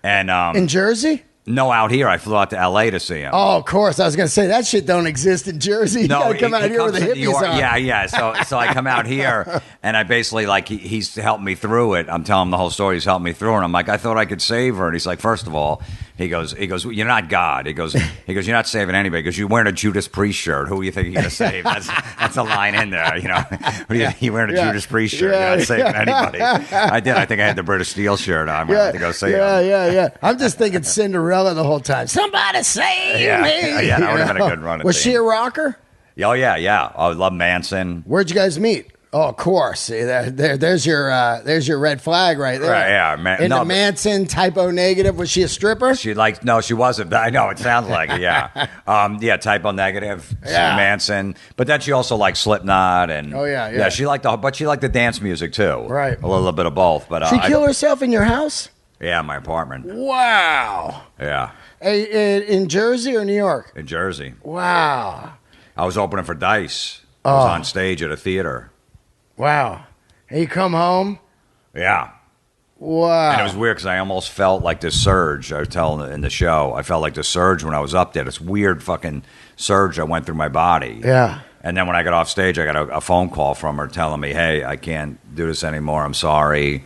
and in Jersey. No, out here. I flew out to L.A. to see him. Oh, of course. I was going to say that shit don't exist in Jersey. You gotta come out here where the hippies are. Yeah. So I come out here, and I basically he's helped me through it. I'm telling him the whole story. He's helped me through it. And I'm like, I thought I could save her. And he's like, first of all, he goes, you're not God. He goes, you're not saving anybody because you're wearing a Judas Priest shirt. Who do you think you're going to save? That's a line in there. You're wearing a Judas Priest shirt. You're not saving anybody. I did. I think I had the British Steel shirt on. I had to go save him. Yeah. I'm just thinking Cinderella the whole time. Somebody save me. Yeah, that would have been a good run. Was she a rocker? Oh yeah. I love Manson. Where'd you guys meet? Oh, of course. See, there's your red flag right there. Right, yeah. The Manson typo negative. Was she a stripper? No, she wasn't. I know it sounds like it. Yeah, typo negative. Yeah. Manson, but then she also liked Slipknot and yeah. She liked the dance music too. Right, a little bit of both. But she killed herself in your house. Yeah, my apartment. Wow. Yeah. In Jersey or New York? In Jersey. Wow. I was opening for Dice. I was on stage at a theater. Wow. And you come home? Yeah. Wow. And it was weird because I almost felt like this surge. I was telling in the show. I felt like the surge when I was up there. This weird fucking surge that went through my body. Yeah. And then when I got off stage, I got a phone call from her telling me, hey, I can't do this anymore. I'm sorry.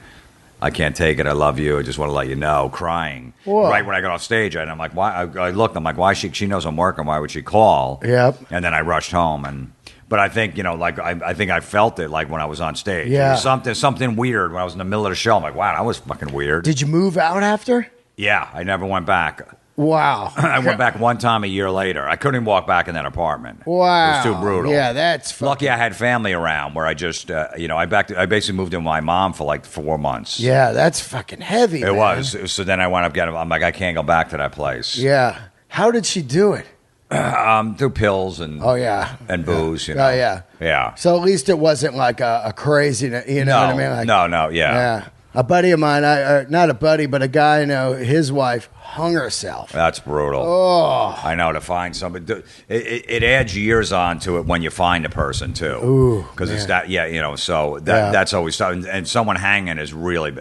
I can't take it. I love you. I just want to let you know. Crying. Whoa. Right when I got off stage. And I'm like, why? I looked. I'm like, why? She knows I'm working. Why would she call? Yep. And then I rushed home. But I think, I think I felt it like when I was on stage. Yeah. It was something weird when I was in the middle of the show. I'm like, wow, that was fucking weird. Did you move out after? Yeah. I never went back. Wow. I went back one time a year later. I couldn't even walk back in that apartment. Wow. It was too brutal. Yeah, that's lucky I had family around where I just, I basically moved in with my mom for like 4 months. Yeah, that's fucking heavy, It was. So then I wound up I'm like, I can't go back to that place. Yeah. How did she do it? Through pills and and booze. Oh yeah. Yeah. So at least it wasn't like a crazy, what I mean? Like, no, yeah. A buddy of mine, not a buddy, but a guy I know, his wife hung herself. That's brutal. Oh. I know, to find somebody. It adds years on to it when you find a person, too. Ooh. Because it's that, so that's always tough. And someone hanging is really,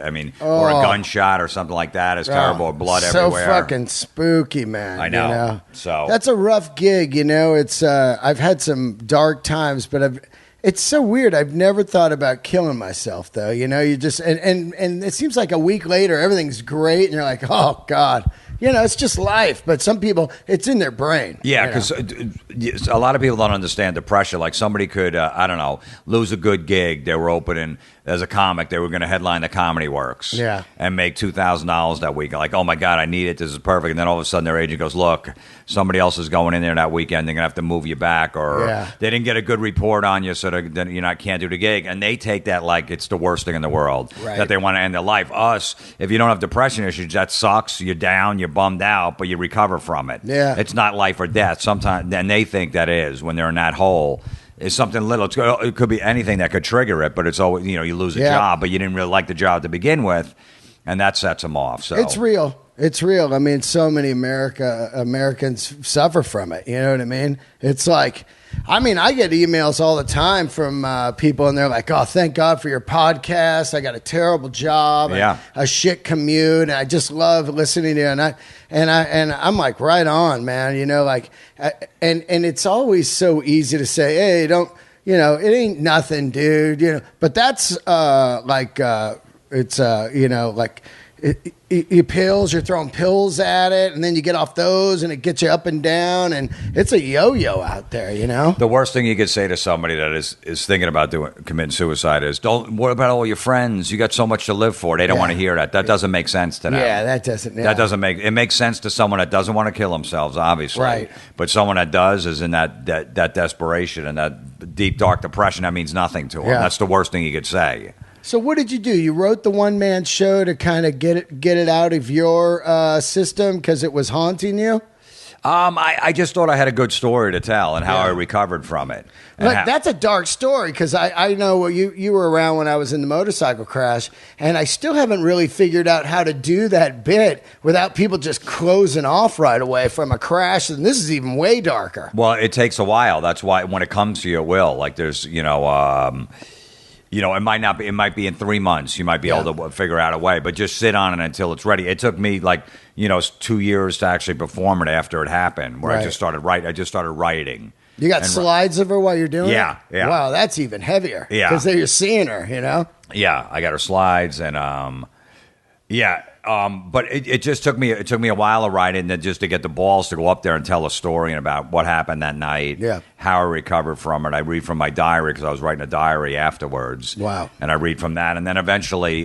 or a gunshot or something like that is terrible, or blood everywhere. So fucking spooky, man. I know. So that's a rough gig, It's, I've had some dark times, but It's so weird. I've never thought about killing myself, though. You know, you just and it seems like a week later everything's great, and you're like, oh God. You know, it's just life. But some people, it's in their brain. Yeah, because a lot of people don't understand the pressure. Like somebody could, I don't know, lose a good gig. They were opening as a comic. They were going to headline the Comedy Works. Yeah. And make $2,000 that week. Like, oh my God, I need it. This is perfect. And then all of a sudden their agent goes, look, somebody else is going in there that weekend. They're going to have to move you back. Or they didn't get a good report on you, so then you can't do the gig. And they take that like it's the worst thing in the world. Right. That they want to end their life. Us, if you don't have depression issues, that sucks. You're down. You're bummed out, but you recover from it. Yeah. It's not life or death. Sometimes, and they think that is when they're in that hole. It's something little. It could be anything that could trigger it, but it's always, you lose a job, but you didn't really like the job to begin with, and that sets them off. So it's real. It's real. I mean, so many Americans suffer from it. You know what I mean? It's like, I mean, I get emails all the time from people, and they're like, "Oh, thank God for your podcast. I got a terrible job, and a shit commute, and I just love listening to you." And I'm like, right on, man. You know, like, and it's always so easy to say, "Hey, don't." You know, it ain't nothing, dude. You know, but that's it's like. You pills, you're throwing pills at it, and then you get off those, and it gets you up and down, and it's a yo-yo out there, you know? The worst thing you could say to somebody that is thinking about committing suicide is, what about all your friends? You got so much to live for. They don't want to hear that. That doesn't make sense to them. Yeah, that doesn't. Yeah. That doesn't make it makes sense to someone that doesn't want to kill themselves, obviously. Right. But someone that does is in that desperation and that deep, dark depression. That means nothing to them. Yeah. That's the worst thing you could say. So what did you do? You wrote the one-man show to kind of get it out of your system because it was haunting you? I just thought I had a good story to tell and how I recovered from it. But that's a dark story because I know you were around when I was in the motorcycle crash, and I still haven't really figured out how to do that bit without people just closing off right away from a crash. And this is even way darker. Well, it takes a while. That's why when it comes to you, it will. Like there's, it might not be. It might be in 3 months. You might be able to figure out a way, but just sit on it until it's ready. It took me 2 years to actually perform it after it happened. Where I just started writing. You got slides of her while you're doing it? Yeah. Wow, that's even heavier. Yeah, because you're seeing her. You know. Yeah, I got her slides and but it just took me a while to write it, and then just to get the balls to go up there and tell a story about what happened that night, how I recovered from it. I read from my diary because I was writing a diary afterwards. Wow. And I read from that, and then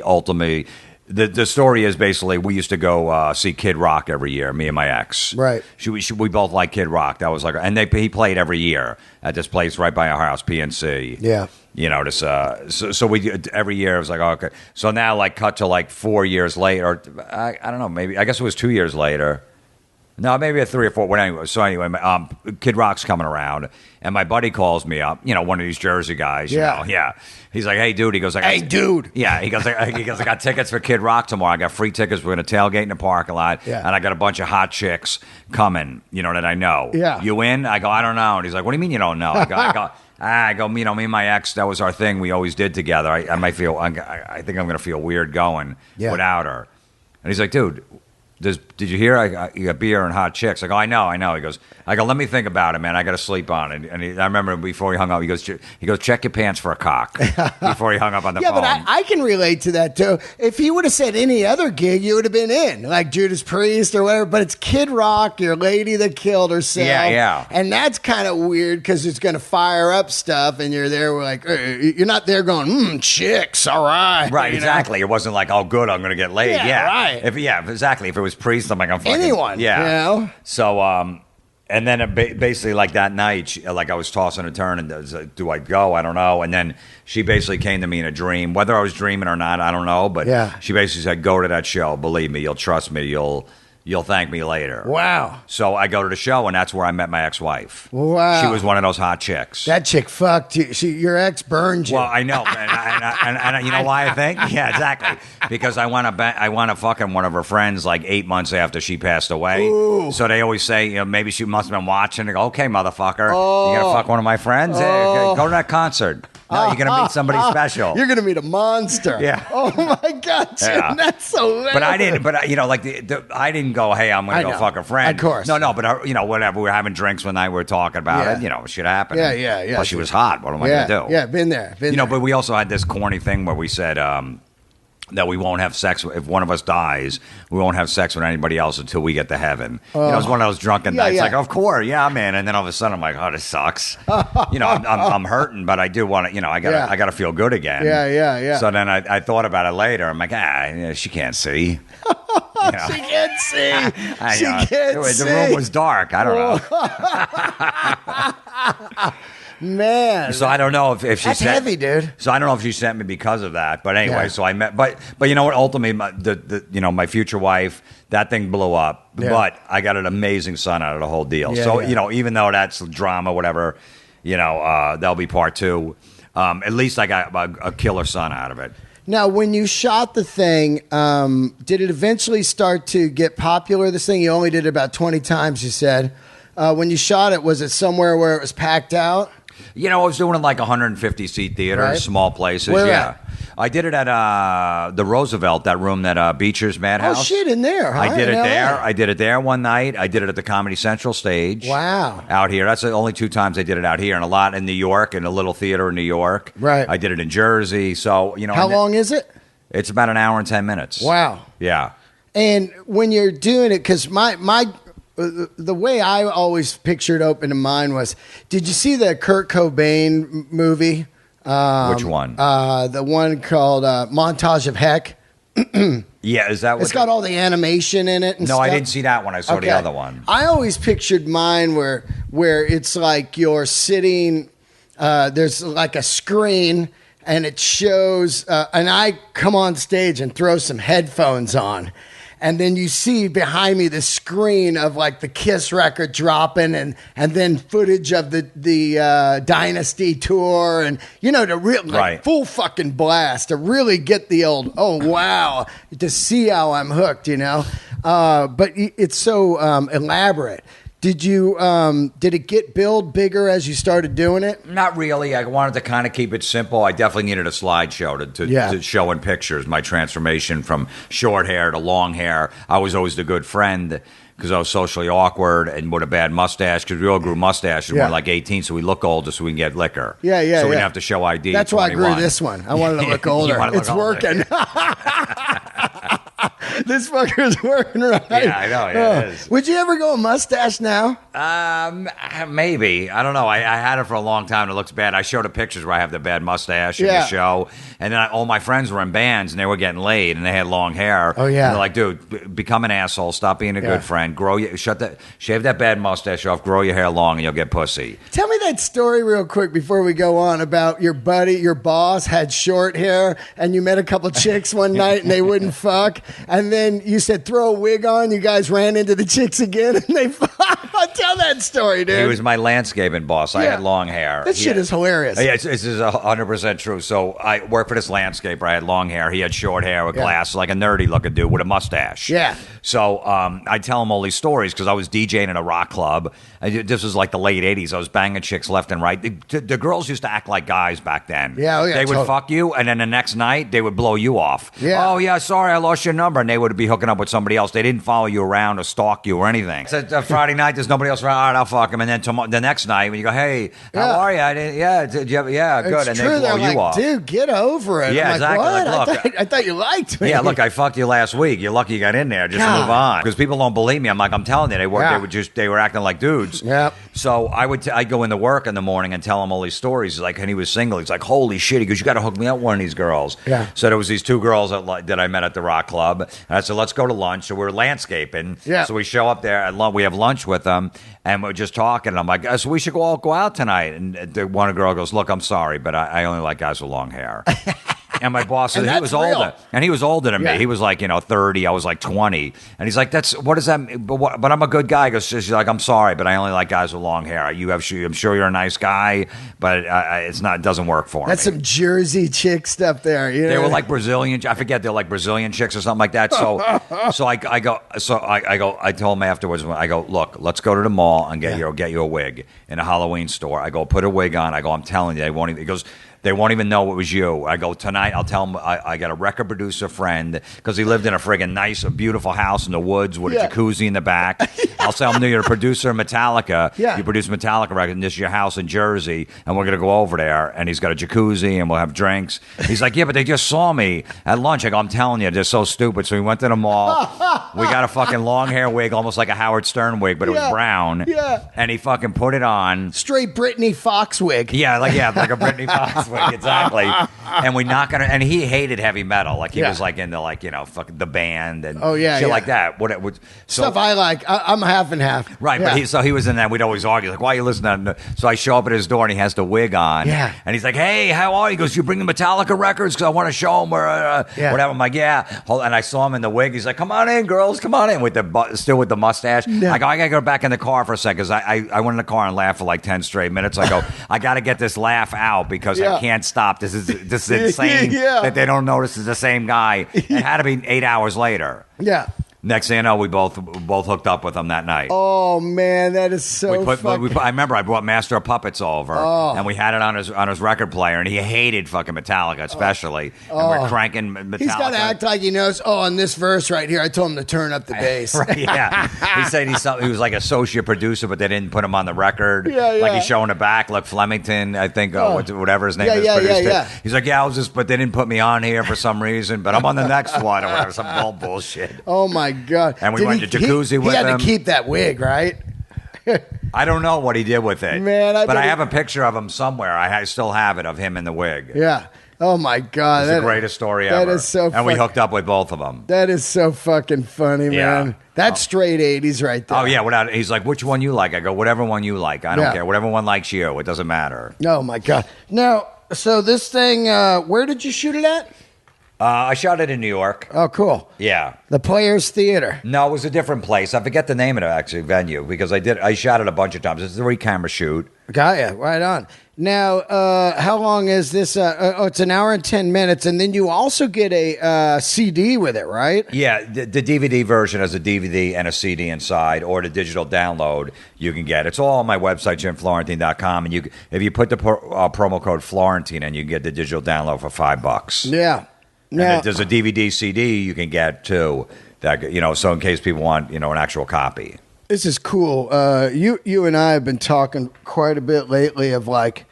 ultimately, the story is basically we used to go see Kid Rock every year, me and my ex. Right. We both like Kid Rock. That was he played every year at this place right by our house, PNC. Yeah. So we every year it was like, oh, okay. So now cut to 4 years later, or I don't know, maybe I guess it was 2 years later. No, maybe 3 or 4. Well, anyway, Kid Rock's coming around, and my buddy calls me up. One of these Jersey guys. Yeah. He's like, hey, dude. He goes, hey, dude. Yeah. He goes, I got tickets for Kid Rock tomorrow. I got free tickets. We're gonna tailgate in the parking lot. Yeah. And I got a bunch of hot chicks coming. That I know. Yeah. You in? I go, I don't know. And he's like, what do you mean you don't know? I go, me and my ex, that was our thing. We always did together. I might feel, I think I'm going to feel weird going without her. And he's like, dude, did you hear? You got beer and hot chicks. I go, I know. He goes, let me think about it, man. I got to sleep on it. And I remember before he hung up, he goes, check your pants for a cock before he hung up on the phone. Yeah, but I can relate to that, too. If he would have said any other gig, you would have been in, like Judas Priest or whatever. But it's Kid Rock, your lady that killed herself. Yeah. And that's kind of weird because it's going to fire up stuff, and you're there, you're not there going, chicks, all right. Right, exactly. It wasn't like, oh, good, I'm going to get laid. Yeah, right. Exactly. If it was Priest, I'm like, I'm fucking... Anyone, So, and then basically that night, I was tossing and turning, do I go? I don't know. And then she basically came to me in a dream. Whether I was dreaming or not, I don't know. But she basically said, go to that show. Believe me, you'll trust me. You'll thank me later. Wow. So I go to the show, and that's where I met my ex-wife. Wow. She was one of those hot chicks. That chick fucked you. Your ex burned you. Well, I know. And you know why I think? Yeah, exactly. Because I want to fucking one of her friends 8 months after she passed away. Ooh. So they always say, maybe she must have been watching. They go, okay, motherfucker. You going to fuck one of my friends? Hey, go to that concert. No, you're gonna meet somebody special. You're gonna meet a monster. Yeah. Oh my God, Jim, Yeah. that's so hilarious. But I didn't. But like I didn't go. Hey, I'm gonna go know. fuck a friend. Of course. No. But whatever. We were having drinks one night. We were talking about it. Shit happened. Yeah. Plus, she was hot. What am I Yeah, gonna do? yeah, been there. But we also had this corny thing where we said that we won't have sex if one of us dies. We won't have sex with anybody else until we get to heaven. It's one of those drunken nights. yeah. Like, of course, yeah, man. And then all of a sudden, I'm like, oh, this sucks. I'm hurting, but I do want to. I gotta feel good again. Yeah. So then I thought about it later. I'm like, she can't see. She can't see. She can't see. The room was dark. I don't know. Man. So I don't know if she That's sent, heavy, dude. So I don't know if she sent me because of that. But anyway, Yeah. so I met. But you know what? Ultimately, my future wife, that thing blew up. Yeah. But I got an amazing son out of the whole deal. Yeah, So yeah. even though that's drama, whatever, that'll be part two. At least I got a killer son out of it. Now, when you shot the thing, did it eventually start to get popular? This thing, you only did it about 20 times, you said. When you shot it, was it somewhere where it was packed out? I was doing it like 150-seat theaters, Right. small places. Where yeah. at? I did it at the Roosevelt, that room, that Beecher's Madhouse. Oh, shit, in there, huh? I did it In LA? there. I did it there one night. I did it at the Comedy Central stage. Wow. Out here. That's the only 2 times I did it out here, and a lot in New York, in a little theater in New York. Right. I did it in Jersey. So, How long is it? It's about an hour and 10 minutes. Wow. Yeah. And when you're doing it, because the way I always pictured Open to Mind was, did you see the Kurt Cobain movie? Which one? The one called Montage of Heck. Yeah, is that what? It's got all the animation in it. And No, stuff. I didn't see that one. I saw the other one. I always pictured mine where it's like you're sitting. There's like a screen, and it shows. And I come on stage and throw some headphones on. And then you see behind me the screen of like the Kiss record dropping, and then footage of the Dynasty tour, and to Right. full fucking blast to really get the old wow, to see how I'm hooked, But it's so elaborate. Did it get billed bigger as you started doing it? Not really. I wanted to kind of keep it simple. I definitely needed a slideshow to show in pictures my transformation from short hair to long hair. I was always the good friend because I was socially awkward and with a bad mustache, because we all grew mustaches when we were like 18, so we look older so we can get liquor. Yeah. So we yeah. didn't have to show ID. That's why I 21. grew this one. I wanted to look You older. wanna look It's older. working. This fucker's working right. Yeah, I know. Yeah, it is. Would you ever go a mustache now? Maybe. I don't know. I had it for a long time. It looks bad. I showed the pictures where I have the bad mustache in the show. And then all my friends were in bands and they were getting laid and they had long hair. Oh, yeah. And they're like, dude, become an asshole. Stop being a good friend. Shave that bad mustache off. Grow your hair long and you'll get pussy. Tell me that story real quick before we go on about your buddy, your boss had short hair and you met a couple chicks one night and they wouldn't fuck. And then you said, throw a wig on. You guys ran into the chicks again and they Tell that story, dude. He was my landscaping boss. I had long hair. This shit is hilarious. Yeah, this is 100% true. So I worked for this landscaper. I had long hair. He had short hair with glasses, like a nerdy looking dude with a mustache. Yeah. So I tell him all these stories because I was DJing in a rock club. This was like the late 80s. I was banging chicks left and right. The girls used to act like guys back then. Yeah, They would fuck you, and then the next night, they would blow you off. Yeah. Oh, yeah, sorry, I lost your number. And they would be hooking up with somebody else. They didn't follow you around or stalk you or anything. So Friday night, there's nobody else around. All right, I'll fuck him. And then the next night, when you go, hey, how are you? Did you good. It's And true. they blow They're you like, off. Dude, get over it. Yeah, I'm exactly. Like, what? Like, look, I thought you liked me. Yeah, look, I fucked you last week. You're lucky you got in there. Just God. move on. Because people don't believe me. I'm like, I'm telling you, they were acting like dudes. Yep. So I'd go into work in the morning and tell him all these stories. Like, and he was single. He's like, holy shit. He goes, you got to hook me up with one of these girls. Yeah. So there was these two girls that I met at the rock club. And I said, let's go to lunch. So we're landscaping. Yeah. So we show up there at lunch. We have lunch with them. And we're just talking. And I'm like, so we should all go out tonight. And one girl goes, look, I'm sorry, but I only like guys with long hair. And my boss, And he that's was real. older, and he was older than Yeah. me. He was like 30. I was like 20, and he's like, what does that mean? But I'm a good guy. He goes, she's like, I'm sorry, but I only like guys with long hair. I'm sure you're a nice guy, but it doesn't work for That's me. some Jersey chick stuff there. You know? They were like Brazilian. I forget. They're like Brazilian chicks or something like that. So I told him afterwards. I go, look, let's go to the mall and get you a wig in a Halloween store. I go, put a wig on. I go, I'm telling you, they won't even. He goes, They won't even know it was you. I go, tonight, I'll tell them I got a record producer friend because he lived in a friggin' nice, beautiful house in the woods with a jacuzzi in the back. I'll tell him, you're a producer of Metallica. Yeah. You produce Metallica record, and this is your house in Jersey, and we're going to go over there, and he's got a jacuzzi, and we'll have drinks. He's like, yeah, but they just saw me at lunch. I go, I'm telling you, they're so stupid. So we went to the mall. We got a fucking long hair wig, almost like a Howard Stern wig, but it was brown. Yeah. And he fucking put it on. Straight Britney Fox wig. Yeah, like a Britney Fox wig, exactly. And we knock on it, and he hated heavy metal. Like he was like into like, fucking the band and shit like that. Stuff I like. I'm half and half. Right, but he was in that. We'd always argue, like, why are you listening to So I show up at his door, and he has the wig on. Yeah. And he's like, hey, how are you? He goes, you bring the Metallica records? Because I want to show them whatever. I'm like, yeah. And I saw him in the wig. He's like, come on in, girls. Come on in. Still with the mustache. Yeah. I go, I got to go back in the car for a second. Because I went in the car and laughed for like 10 straight minutes. I go, I got to get this laugh out because I can't stop. This is insane that they don't notice it's the same guy. It had to be 8 hours later. Yeah. Next thing you know, we both hooked up with him that night. Oh man, that is so. I remember I brought Master of Puppets over, and we had it on his record player, and he hated fucking Metallica, especially. And we're cranking Metallica. He's got to act like he knows. Oh, on this verse right here, I told him to turn up the bass. Right, yeah. He said he was like associate producer, but they didn't put him on the record. Yeah, yeah. Like he's showing it back. Like Flemington, I think, whatever his name is. Yeah. He's like, I was just, but they didn't put me on here for some reason. But I'm on the next one or whatever. Some bullshit. Oh my God. And we went to jacuzzi with him. He had to keep that wig, right? I don't know what he did with it. Man, I have a picture of him somewhere. I still have it of him in the wig. Yeah. Oh my God. It's the greatest story ever. That is so funny. And we hooked up with both of them. That is so fucking funny, man. That's straight 80s right there. Oh, yeah. He's like, which one you like? I go, whatever one you like. I don't care. Whatever one likes you. It doesn't matter. Oh my God. Now, so this thing, where did you shoot it at? I shot it in New York. Oh, cool. Yeah. The Players Theater. No, it was a different place. I forget the name of the venue because I shot it a bunch of times. It's a 3-camera shoot. Got ya. Right on. Now, how long is this? It's an hour and 10 minutes, and then you also get a CD with it, right? Yeah, the DVD version has a DVD and a CD inside, or the digital download you can get. It's all on my website, JimFlorentine.com, and if you put the promo code Florentine in, you can get the digital download for $5. Yeah. Now, and there's a DVD CD you can get too. That so in case people want an actual copy. This is cool. You and I have been talking quite a bit lately of like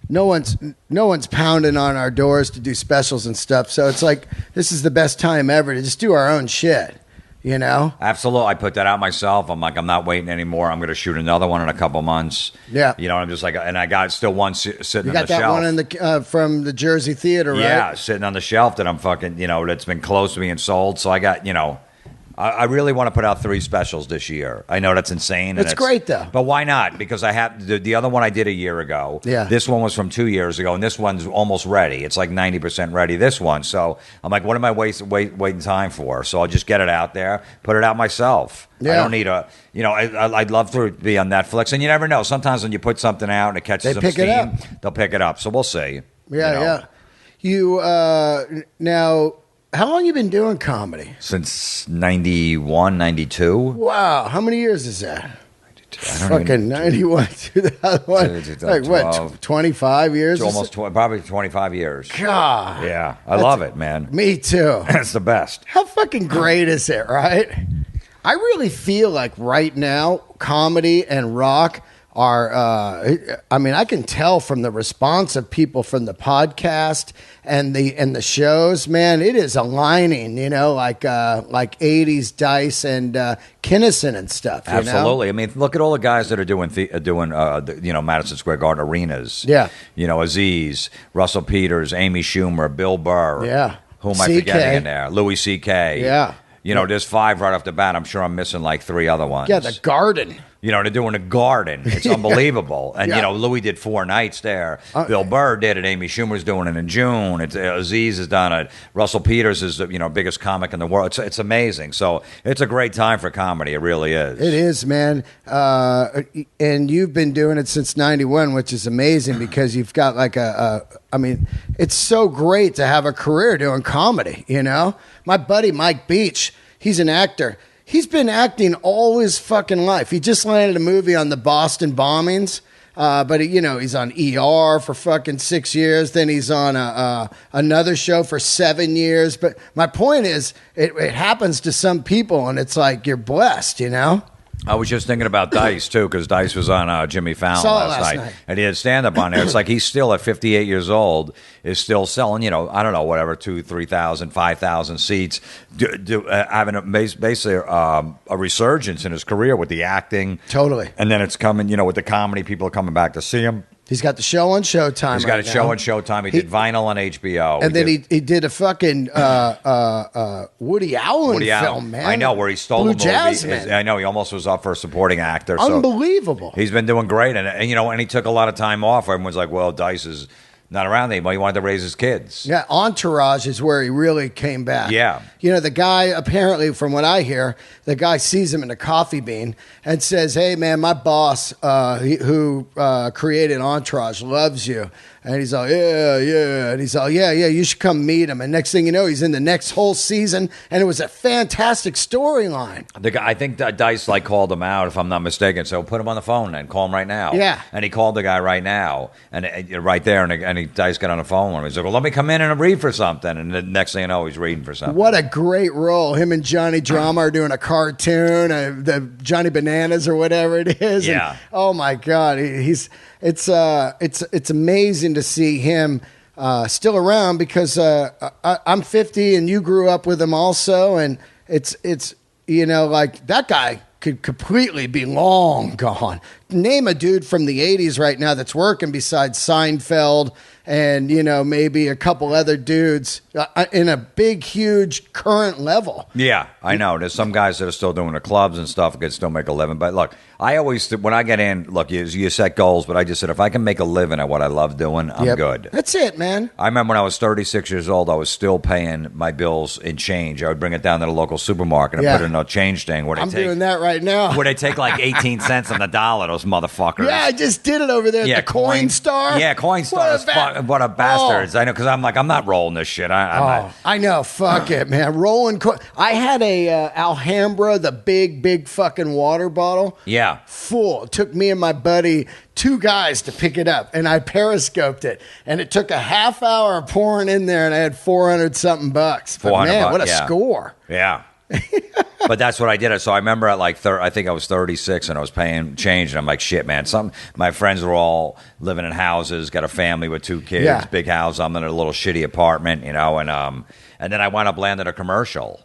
no one's pounding on our doors to do specials and stuff. So it's like this is the best time ever to just do our own shit. Absolutely. I put that out myself. I'm like, I'm not waiting anymore. I'm going to shoot another one in a couple months. Yeah. I'm just like, and I got still one sitting on the shelf. You got that one in the from the Jersey Theater, right? Yeah, sitting on the shelf that I'm fucking, that's been close to being sold. So I got, I really want to put out 3 specials this year. I know that's insane. It's great, though. But why not? Because I have the other one I did a year ago. Yeah. This one was from 2 years ago, and this one's almost ready. It's like 90% ready, this one. So I'm like, what am I waiting time for? So I'll just get it out there, put it out myself. Yeah. I don't need I'd love to be on Netflix. And you never know. Sometimes when you put something out and it catches some steam, they'll pick it up. So we'll see. Yeah, You, now... How long you been doing comedy? Since 91, 92. Wow. How many years is that? Fucking 91, 2001. Like what, 25 years? Probably 25 years. God. Yeah. I love it, man. Me too. It's the best. How fucking great is it, right? I really feel like right now, comedy and rock are, I can tell from the response of people from the podcast and the shows, man, it is aligning, like 80s Dice and Kinnison and stuff. Absolutely. I mean, look at all the guys that are doing Madison Square Garden arenas. Yeah. Aziz, Russell Peters, Amy Schumer, Bill Burr. Yeah. Who am I forgetting in there? Louis C.K. Yeah. There's 5 right off the bat. I'm sure I'm missing like 3 other ones. Yeah, the Garden. They're doing a Garden. It's unbelievable. And, Louis did 4 nights there. Bill Burr did it. Amy Schumer's doing it in June. Aziz has done it. Russell Peters is the biggest comic in the world. It's amazing. So it's a great time for comedy. It really is. It is, man. And you've been doing it since 91, which is amazing because you've got like it's so great to have a career doing comedy, My buddy Mike Beach, he's an actor. He's been acting all his fucking life. He just landed a movie on the Boston bombings. But he's on ER for fucking 6 years. Then he's on another show for 7 years. But my point is, it happens to some people, and it's like you're blessed, I was just thinking about Dice, too, because Dice was on Jimmy Fallon last night. And he had stand-up on there. It's like he's still, at 58 years old, is still selling, I don't know, whatever, 2,000, 3,000, 5,000 seats, having basically a resurgence in his career with the acting. Totally. And then it's coming, with the comedy, people are coming back to see him. He's got the show on Showtime. He's got a show on Showtime. He did Vinyl on HBO. And then he did a fucking Woody Allen film, man. I know, where he stole Blue the movie. Jasmine. I know, he almost was up for a supporting actor. Unbelievable. So he's been doing great. And he took a lot of time off. Everyone's like, well, Dice is not around anymore. He wanted to raise his kids. Yeah, Entourage is where he really came back. Yeah. The guy, apparently, from what I hear, the guy sees him in a coffee bean and says, hey, man, my boss who created Entourage loves you. And he's all, yeah. And he's all, yeah, you should come meet him. And next thing you know, he's in the next whole season. And it was a fantastic storyline. The guy, I think that Dice called him out, if I'm not mistaken. So put him on the phone and call him right now. Yeah. And he called the guy right now. And right there. And Dice got on the phone with him. He's like, well, let me come in and read for something. And the next thing you know, he's reading for something. What a great role. Him and Johnny Drama are doing a cartoon, the Johnny Bananas or whatever it is. Yeah. And, oh, my God. It's amazing to see him still around because I'm 50 and you grew up with him also. And it's like that guy could completely be long gone. Name a dude from the 80s right now that's working besides Seinfeld and, maybe a couple other dudes in a big, huge current level. Yeah, I know. There's some guys that are still doing the clubs and stuff, can still make a living. But look, I always, when I get in, look, you set goals, but I just said, if I can make a living at what I love doing, I'm good. That's it, man. I remember when I was 36 years old, I was still paying my bills in change. I would bring it down to the local supermarket and put it in a change thing. I'm doing that right now. Where they take like 18 cents on the dollar, those motherfuckers. Yeah, I just did it over there at the Coinstar. Yeah, Coinstar. What a bastards. I know, because I'm like, I'm not rolling this shit. I know. Fuck it, man. Rolling. I had a Alhambra, the big fucking water bottle. Yeah. Full. It took me and my buddy, 2 guys, to pick it up, and I periscoped it, and it took a half hour of pouring in there, and I had $400-something bucks. But man, what a score! Yeah. But that's what I did. So I remember at I think I was 36 and I was paying change, and I'm like, shit, man. My friends were all living in houses, got a family with 2 kids, big house. I'm in a little shitty apartment, and then I wound up landing a commercial.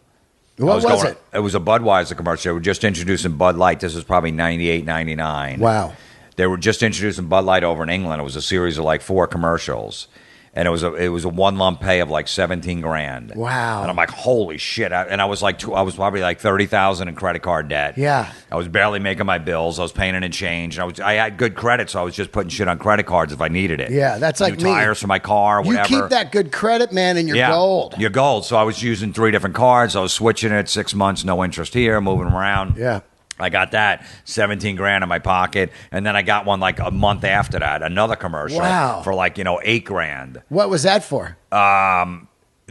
What was it? It was a Budweiser commercial. They were just introducing Bud Light. This was probably 98, 99. Wow. They were just introducing Bud Light over in England. It was a series of like 4 commercials. And it was a one lump pay of like $17,000. Wow! And I'm like, holy shit! I was probably like $30,000 in credit card debt. Yeah. I was barely making my bills. I was paying it in change. I had good credit, so I was just putting shit on credit cards if I needed it. Yeah, that's like new tires for my car, whatever. You keep that good credit, man, and you're gold. You're gold. So I was using 3 different cards. I was switching it 6 months, no interest here, moving them around. Yeah. I got that $17,000 in my pocket, and then I got one like a month after that, another commercial for like $8,000. What was that for?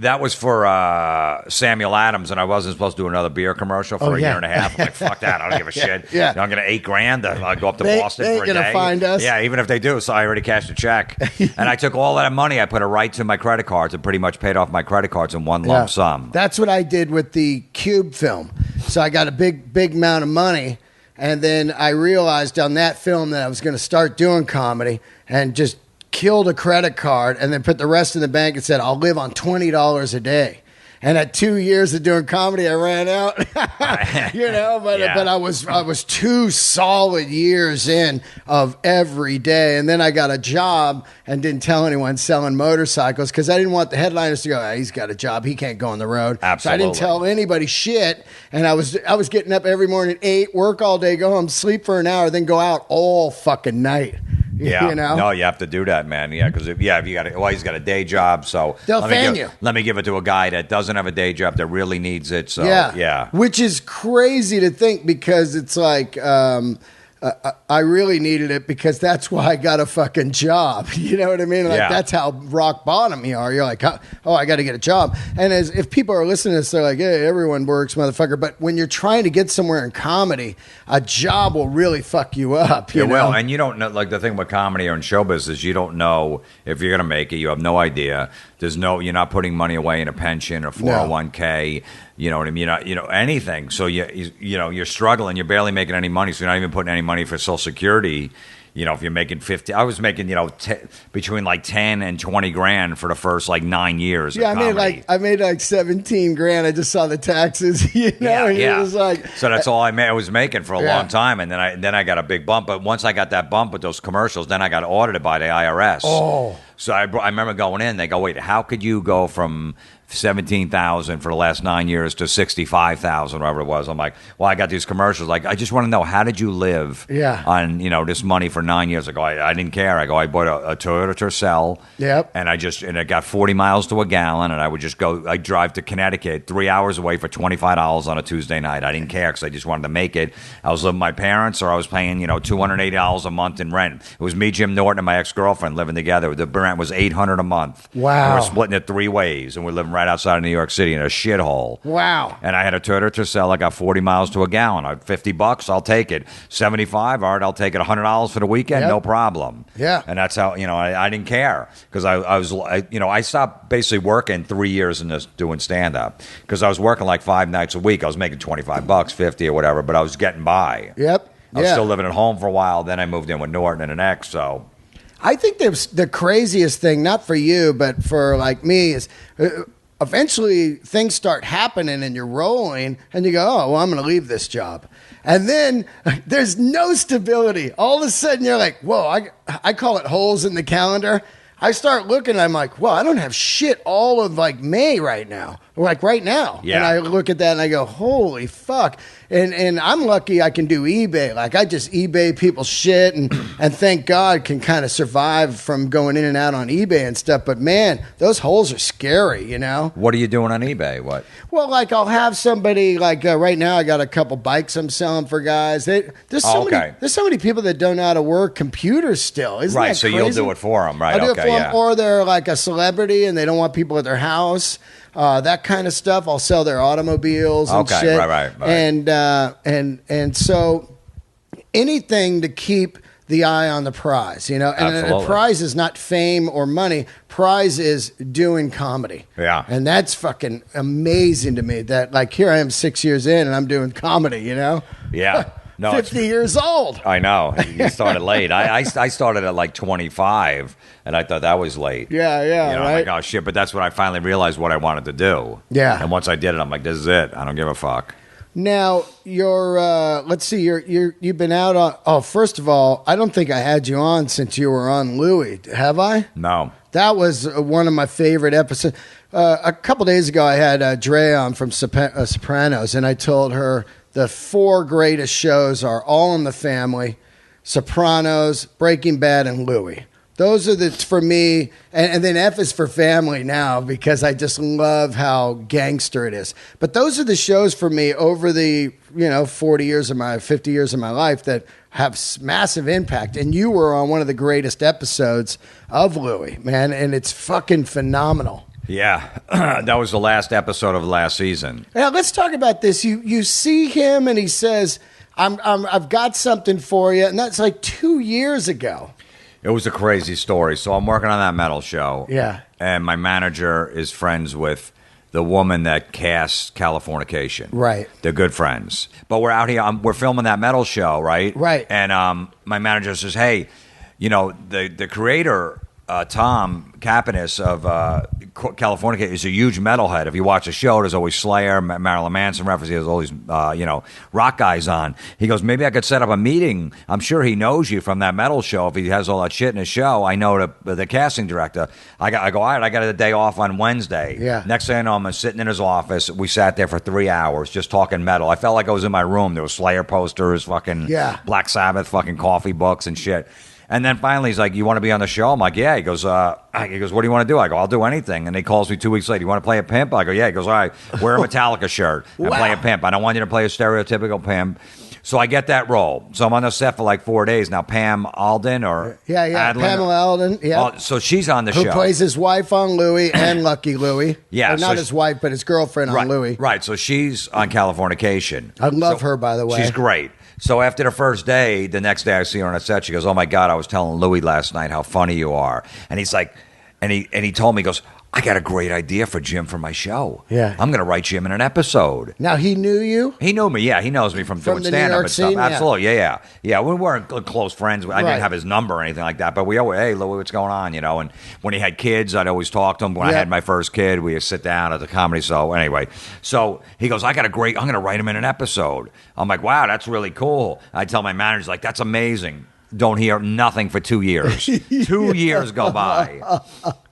That was for Samuel Adams, and I wasn't supposed to do another beer commercial for a year and a half. I'm like, fuck that, I don't give a shit. Yeah. I'm gonna $8,000. I'll go up to Boston they for a ain't day. gonna find us. Yeah, even if they do. So I already cashed a check, and I took all that money, I put it right to my credit cards, and pretty much paid off my credit cards in one lump sum. That's what I did with the Cube film. So I got a big amount of money, and then I realized on that film that I was going to start doing comedy, and just killed a credit card, and then put the rest in the bank and said, I'll live on $20 a day. And at 2 years of doing comedy, I ran out, but I was 2 solid years in of every day. And then I got a job and didn't tell anyone, selling motorcycles, because I didn't want the headliners to go, he's got a job, he can't go on the road. Absolutely. So I didn't tell anybody shit. And I was getting up every morning at 8, work all day, go home, sleep for an hour, then go out all fucking night. Yeah, you know? No, you have to do that, man. Yeah, because if you got he's got a day job, so they'll fan you. Let me give it to a guy that doesn't have a day job that really needs it. So yeah, which is crazy to think, because it's like I really needed it because that's why I got a fucking job. You know what I mean? Like that's how rock bottom you are. You're like, oh, I got to get a job. And if people are listening to this, they're like, hey, everyone works, motherfucker. But when you're trying to get somewhere in comedy, a job will really fuck you up. You know? Well, and you don't know, like the thing with comedy or in show business, you don't know if you're going to make it. You have no idea. You're not putting money away in a pension or 401k. You know what I mean? Anything. So you're struggling. You're barely making any money. So you're not even putting any money for Social Security. If you're making 50, I was making between like 10 and 20 grand for the first like 9 years. Yeah, I made like 17 grand. I just saw the taxes. It was like, so that's all I was making for a long time, and then I got a big bump. But once I got that bump with those commercials, then I got audited by the IRS. Oh, so I remember going in. They go, wait, how could you go from 17,000 for the last 9 years to 65,000, whatever it was? I'm like, well, I got these commercials. Like, I just want to know, how did you live on this money for 9 years? I go, I didn't care. I go, I bought a Toyota Tercel. Yep. And it got 40 miles to a gallon, and I would just go. I drive to Connecticut, 3 hours away, for $25 on a Tuesday night. I didn't care because I just wanted to make it. I was living with my parents, or I was paying $280 a month in rent. It was me, Jim Norton, and my ex-girlfriend living together. The rent was $800 a month. Wow. And we're splitting it 3 ways, and we're living right outside of New York City in a shithole. Wow. And I had a Toyota Tercel. I got 40 miles to a gallon. $50, I'll take it. 75, all right, I'll take it. $100 for the weekend, no problem. Yeah. And that's how, I didn't care because I stopped basically working 3 years in this doing stand-up because I was working like 5 nights a week. I was making $25, 50 or whatever, but I was getting by. Yep. I was still living at home for a while. Then I moved in with Norton and an ex, so... I think the craziest thing, not for you, but for like me, is eventually things start happening and you're rolling and you go, oh, well, I'm going to leave this job. And then there's no stability. All of a sudden you're like, whoa, I call it holes in the calendar. I start looking and I'm like, well, I don't have shit all of like May right now. Like right now. Yeah. And I look at that and I go, holy fuck. And I'm lucky I can do eBay. Like I just eBay people's shit and thank God can kind of survive from going in and out on eBay and stuff. But man, those holes are scary, What are you doing on eBay? What? Well, like I'll have somebody like right now I got a couple bikes I'm selling for guys. There's so many people that don't know how to work computers still. Isn't right, that so crazy? you'll do it for them, right? I'll do it for them, or they're like a celebrity and they don't want people at their house. That kind of stuff. I'll sell their automobiles and shit. Right. And so anything to keep the eye on the prize, And the prize is not fame or money. Prize is doing comedy. Yeah. And that's fucking amazing to me that like here I am 6 years in and I'm doing comedy, Yeah. No, 50 years old. I know. You started late. I started at like 25, and I thought that was late. Yeah, right? I'm like, oh, shit. But that's when I finally realized what I wanted to do. Yeah. And once I did it, I'm like, this is it. I don't give a fuck. Now, let's see, you've been out on, first of all, I don't think I had you on since you were on Louie. Have I? No. That was one of my favorite episodes. A couple days ago, I had Dre on from Sopranos, and I told her the 4 greatest shows are All in the Family, Sopranos, Breaking Bad, and Louie. Those are for me, and then F is for family now because I just love how gangster it is. But those are the shows for me over the 50 years of my life that have massive impact. And you were on one of the greatest episodes of Louie, man, and it's fucking phenomenal. Yeah, that was the last episode of last season. Now let's talk about this. You see him and he says, "I've got something for you," and that's like 2 years ago. It was a crazy story. So I'm working on that metal show. Yeah, and my manager is friends with the woman that cast Californication. Right, they're good friends. But we're out here. We're filming that metal show, right? Right. And my manager says, "Hey, the creator." Tom Capanis of California is a huge metalhead. If you watch the show, there's always Slayer, Marilyn Manson references. There's all these, rock guys on. He goes, maybe I could set up a meeting. I'm sure he knows you from that metal show. If he has all that shit in his show, I know the casting director. I go, all right, I got a day off on Wednesday. Yeah. Next thing I know, I'm sitting in his office. We sat there for 3 hours just talking metal. I felt like I was in my room. There was Slayer posters, fucking Black Sabbath, fucking coffee books and shit. And then finally, he's like, you want to be on the show? I'm like, yeah. He goes, what do you want to do? I go, I'll do anything. And he calls me 2 weeks later. You want to play a pimp? I go, yeah. He goes, all right, wear a Metallica shirt and play a pimp. I don't want you to play a stereotypical pimp. So I get that role. So I'm on the set for like 4 days now. Pam Alden or Adlin, Pamela Alden. Yeah, so she's on the show. Who plays his wife on Louie and Lucky Louie? Yeah, or not his wife, but his girlfriend on Louie. Right. So she's on Californication. I love her, by the way. She's great. So after the first day, the next day I see her on a set. She goes, "Oh my God, I was telling Louie last night how funny you are," and he's like, and he told me, he goes, "I got a great idea for Jim for my show. Yeah. I'm going to write Jim in an episode." Now, he knew you? He knew me, yeah. He knows me from doing the stand-up New York and stuff. scene? Absolutely, yeah. We weren't close friends. I Right. didn't have his number or anything like that, but we always, "Hey, Louie, what's going on?" You know, and when he had kids, I'd always talk to him. When I had my first kid, we'd sit down at the comedy show. Anyway, so he goes, I'm going to write him in an episode. I'm like, wow, that's really cool. I tell my manager, like, that's amazing. Don't hear nothing for 2 years. 2 years go by.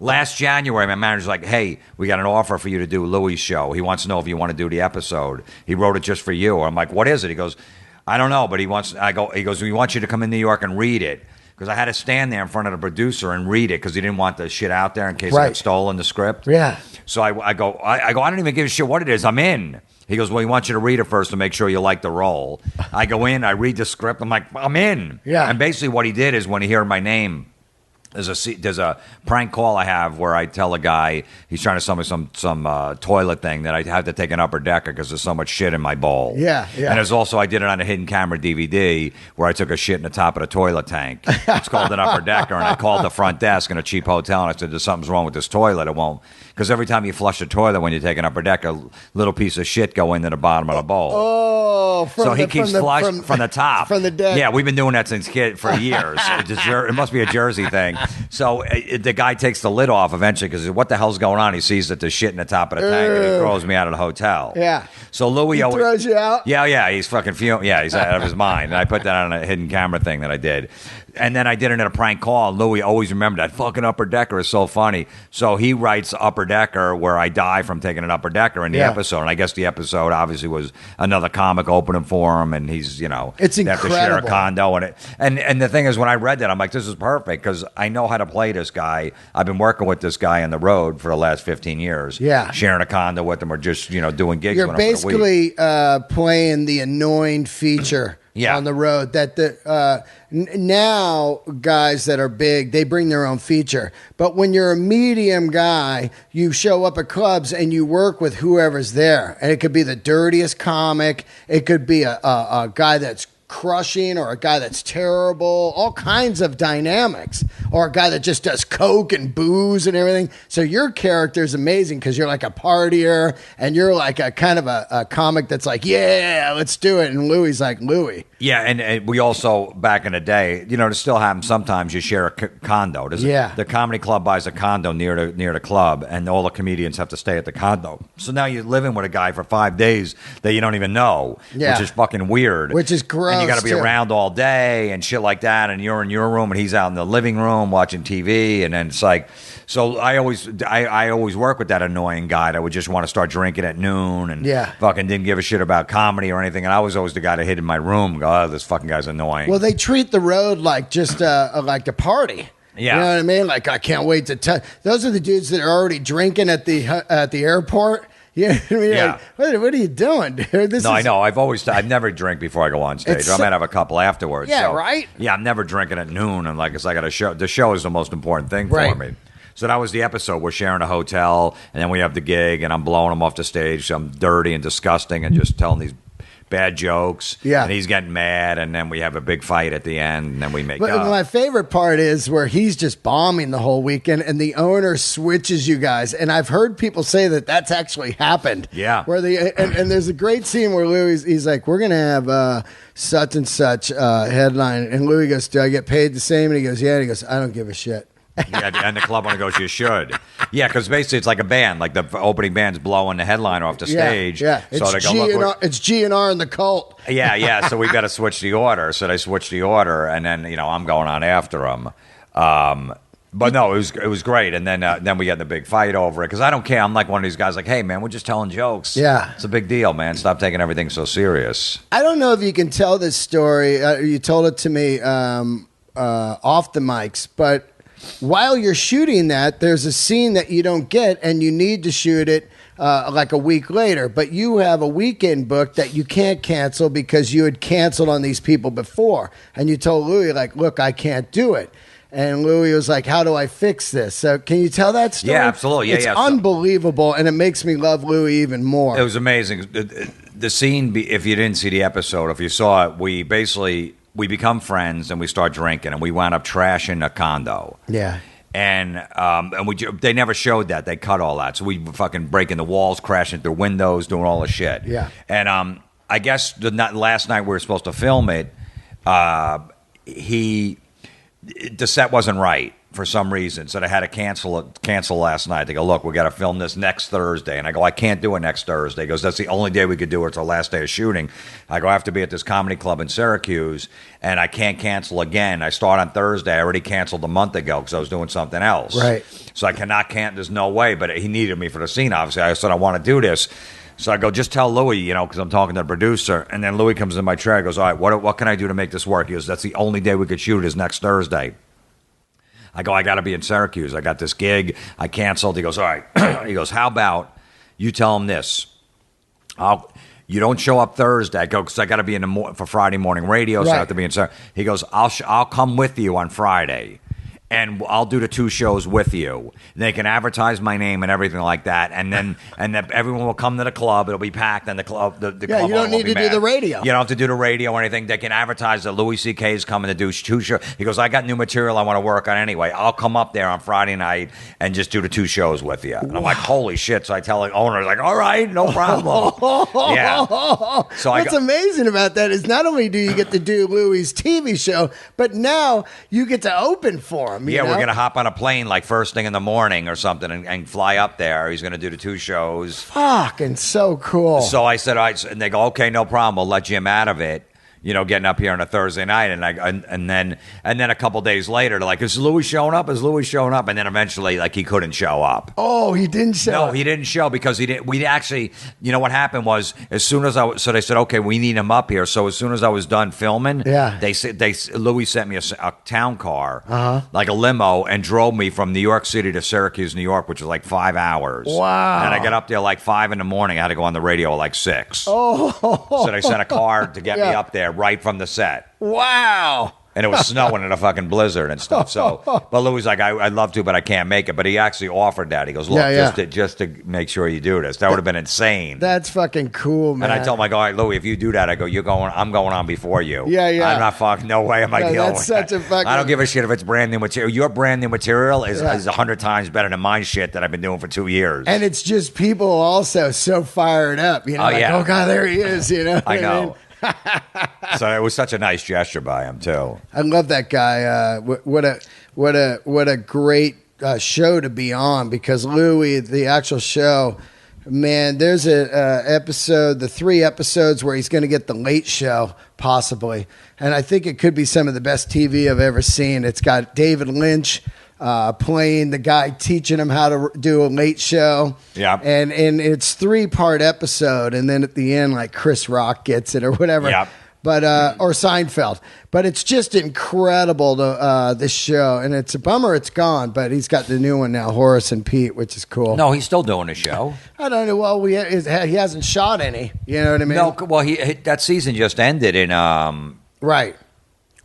Last January, my manager's like, "Hey, we got an offer for you to do Louie's show. He wants to know if you want to do the episode. He wrote it just for you." I'm like, "What is it?" He goes, "I don't know, but he goes, we want you to come in New York and read it." Because I had to stand there in front of the producer and read it because he didn't want the shit out there in case it got stolen, the script. Yeah. So I go, I don't even give a shit what it is. I'm in. He goes, "Well, he wants you to read it first to make sure you like the role." I go in, I read the script. I'm like, I'm in. Yeah. And basically what he did is when he heard my name, there's a prank call I have where I tell a guy he's trying to sell me some toilet thing that I have to take an upper decker because there's so much shit in my bowl. Yeah. And there's also I did it on a hidden camera DVD where I took a shit in the top of the toilet tank. It's called an upper decker, and I called the front desk in a cheap hotel and I said, "Something's wrong with this toilet. It won't." Because every time you flush the toilet when you take an upper decker, a little piece of shit go into the bottom of the bowl. Oh, so he keeps flushing from the top. From the deck. Yeah, we've been doing that since kid for years. It must be a Jersey thing. So the guy takes the lid off eventually because what the hell's going on? He sees that there's shit in the top of the tank and he throws me out of the hotel. Yeah. So Louie throws you out? Yeah, he's fucking fuming. Yeah, he's out of his mind. And I put that on a hidden camera thing that I did. And then I did it in a prank call. Louie always remembered that fucking upper decker is so funny. So he writes upper decker where I die from taking an upper decker in the episode. And I guess the episode obviously was another comic opening for him. And he's, it's they have to incredible. share a condo. And the thing is, when I read that, I'm like, this is perfect because I know how to play this guy. I've been working with this guy on the road for the last 15 years. Yeah. Sharing a condo with him or just, doing gigs You're with him for the week. basically playing the annoying feature on the road that now guys that are big, they bring their own feature. But when you're a medium guy, you show up at clubs and you work with whoever's there. And it could be the dirtiest comic. It could be a guy that's crushing or a guy that's terrible, all kinds of dynamics, or a guy that just does coke and booze and everything. So your character is amazing because you're like a partier and you're like a kind of a comic that's like, yeah, let's do it. And Louie's like Louie. Yeah, and we also, back in the day, to still happen sometimes you share a condo. The comedy club buys a condo near the club, and all the comedians have to stay at the condo. So now you're living with a guy for 5 days that you don't even know, which is fucking weird. Which is gross. And you got to be around all day and shit like that, and you're in your room, and he's out in the living room watching TV, and then it's like... So I always work with that annoying guy that would just want to start drinking at noon and fucking didn't give a shit about comedy or anything. And I was always the guy that hid in my room and go, "Oh, this fucking guy's annoying." Well, they treat the road like just like a party. Yeah. You know what I mean? Like, I can't wait to tell. Those are the dudes that are already drinking at the airport. Yeah, like, what are you doing, dude? I know. I've never drink before I go on stage. I might have a couple afterwards. Yeah, so, right? Yeah, I'm never drinking at noon, and I got a show. The show is the most important thing for me. So that was the episode. We're sharing a hotel, and then we have the gig, and I'm blowing him off the stage. I'm dirty and disgusting and just telling these bad jokes. Yeah. And he's getting mad, and then we have a big fight at the end, and then we make up. My favorite part is where he's just bombing the whole weekend, and the owner switches you guys. And I've heard people say that that's actually happened. Yeah. Where and there's a great scene where Louis, he's like, "We're going to have such and such headline." And Louis goes, "Do I get paid the same?" And he goes, "Yeah." And he goes, "I don't give a shit." Yeah, and the club owner goes, "You should." Yeah, because basically it's like a band. Like the opening band's blowing the headliner off the stage. Yeah, so it's G&R and the Cult. Yeah. So we got to switch the order. So they switched the order, and then I'm going on after them. But no, it was great. And then we got in the big fight over it because I don't care. I'm like one of these guys. Like, hey man, we're just telling jokes. Yeah, it's a big deal, man. Stop taking everything so serious. I don't know if you can tell this story. You told it to me off the mics, but while you're shooting that, there's a scene that you don't get, and you need to shoot it like a week later, but you have a weekend book that you can't cancel because you had canceled on these people before, and you told Louis, like, look, I can't do it. And Louis was like, how do I fix this? So can you tell that story? Yeah, absolutely. It's unbelievable, and it makes me love Louis even more. It was amazing. The scene, if you didn't see the episode, if you saw it, we become friends, and we start drinking, and we wound up trashing a condo. Yeah. And they never showed that. They cut all that. So we were fucking breaking the walls, crashing through windows, doing all the shit. Yeah. And I guess last night we were supposed to film it. The set wasn't right for some reason, so they had to cancel last night. They go, look, we got to film this next Thursday, and I go, I can't do it next Thursday. He goes, that's the only day we could do it. It's our last day of shooting. I go, I have to be at this comedy club in Syracuse, and I can't cancel again. I start on Thursday. I already canceled a month ago because I was doing something else. Right. So I cannot there's no way. But he needed me for the scene. Obviously, I said I want to do this. So I go, just tell Louis, because I'm talking to the producer. And then Louis comes in my chair. He goes, all right, what can I do to make this work? He goes, that's the only day we could shoot is next Thursday. I go, I got to be in Syracuse. I got this gig. I canceled. He goes, all right. He goes, how about you tell him this? You don't show up Thursday. I go, because I got to be for Friday morning radio, so I have to be in Syracuse. He goes, I'll come with you on Friday. And I'll do the 2 shows with you. They can advertise my name and everything like that, and then everyone will come to the club. It'll be packed, and the club. The club you don't need to do the radio. You don't have to do the radio or anything. They can advertise that Louis C.K. is coming to do 2 shows. He goes, I got new material I want to work on anyway. I'll come up there on Friday night and just do the 2 shows with you. And I'm like, holy shit! So I tell the owner, like, all right, no problem. Yeah. So what's amazing about that is not only do you get to do Louis' TV show, but now you get to open for him. Yeah, we're going to hop on a plane like first thing in the morning or something and fly up there. He's going to do the 2 shows. Fucking so cool. So I said, all right. And they go, okay, no problem. We'll let Jim out of it. Getting up here on a Thursday night, and then a couple days later, they're like, "Is Louis showing up? Is Louis showing up?" And then eventually, like, he couldn't show up. Oh, he didn't show. No, he didn't show because he didn't. We actually, what happened was, as soon as so they said, "Okay, we need him up here." So as soon as I was done filming, Louis sent me a town car, like a limo, and drove me from New York City to Syracuse, New York, which was like 5 hours. Wow! And I got up there like 5 in the morning. I had to go on the radio at like 6. Oh! So they sent a car to get me up there right from the set. Wow. And it was snowing in a fucking blizzard and stuff. So, but Louis was like, I'd love to, but I can't make it. But he actually offered that. He goes, look, just to make sure you do this. That would have been insane. That's fucking cool, man. And I told him, I go, all right, Louis, if you do that, I go, I'm going on before you. Yeah. I'm not fucking, no way am I dealing with that. I don't give a shit if it's brand new material. Your brand new material is 100 times better than my shit that I've been doing for 2 years. And it's just people also so fired up. Oh God, there he is. I know. So it was such a nice gesture by him too. I love that guy. What a great show to be on, because Louis, the actual show, man. There's a episode, the 3 episodes where he's going to get the Late Show possibly, and I think it could be some of the best TV I've ever seen. It's got David Lynch playing the guy teaching him how to do a late show. Yeah. And it's 3-part episode, and then at the end, like, Chris Rock gets it or whatever. Yeah. But or Seinfeld. But it's just incredible this show, and it's a bummer it's gone, but he's got the new one now, Horace and Pete, which is cool. No, he's still doing a show. I don't know. Well, he hasn't shot any. You know what I mean? No, well, that season just ended in right.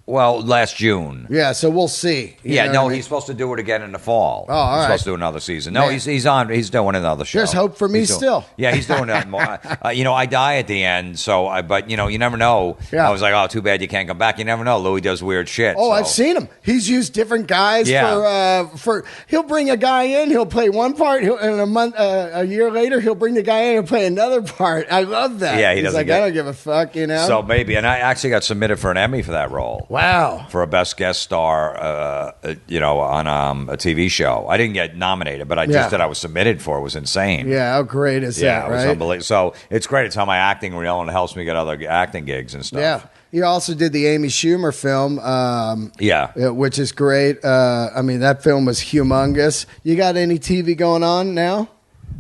Well, last June. Yeah, so we'll see. He's supposed to do it again in the fall. Oh, all right. He's supposed to do another season. No, he's doing another show. There's hope for me still. Yeah, he's doing that more. I die at the end, but you never know. Yeah. I was like, oh, too bad you can't come back. You never know. Louis does weird shit. Oh, so. I've seen him. He's used different guys for he'll bring a guy in, he'll play one part, and a year later, he'll bring the guy in and play another part. I love that. Yeah, he's like, I don't give a fuck, So maybe, and I actually got submitted for an Emmy for that role. Wow. For a best guest star, on a TV show. I didn't get nominated, but that I was submitted for. It was insane. Yeah, how great is that, right? Yeah, it was unbelievable. So it's great. It's how my acting reel, and it helps me get other acting gigs and stuff. Yeah. You also did the Amy Schumer film. Which is great. That film was humongous. You got any TV going on now?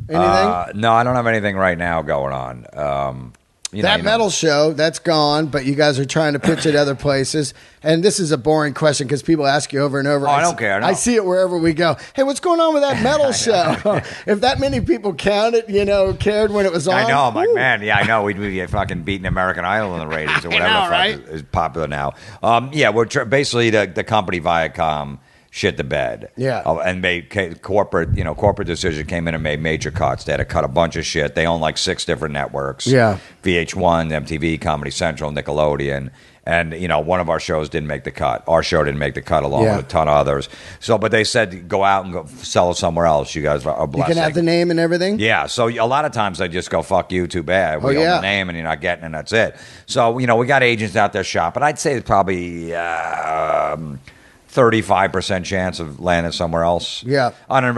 Anything? No, I don't have anything right now going on. That metal show, that's gone, but you guys are trying to pitch it other places. And this is a boring question because people ask you over and over. Oh, I don't care. No. I see it wherever we go. Hey, what's going on with that metal show? If that many people cared when it was on. I know. I'm like, man, yeah, I know. We'd be fucking beating American Idol in the ratings or whatever know, the fuck right? is popular now. We're basically the company Viacom shit the bed. Yeah. And made corporate decision came in and made major cuts. They had to cut a bunch of shit. They own like 6 different networks. Yeah. VH1, MTV, Comedy Central, Nickelodeon. And, one of our shows didn't make the cut. Our show didn't make the cut along with a ton of others. So, but they said, go out and go sell it somewhere else. You guys are blessed. You can have the name and everything? Yeah. So a lot of times they just go, fuck you, too bad. We own the name and you're not getting it, and that's it. So, we got agents out there shopping. I'd say it's probably 35% chance of landing somewhere else. Yeah. And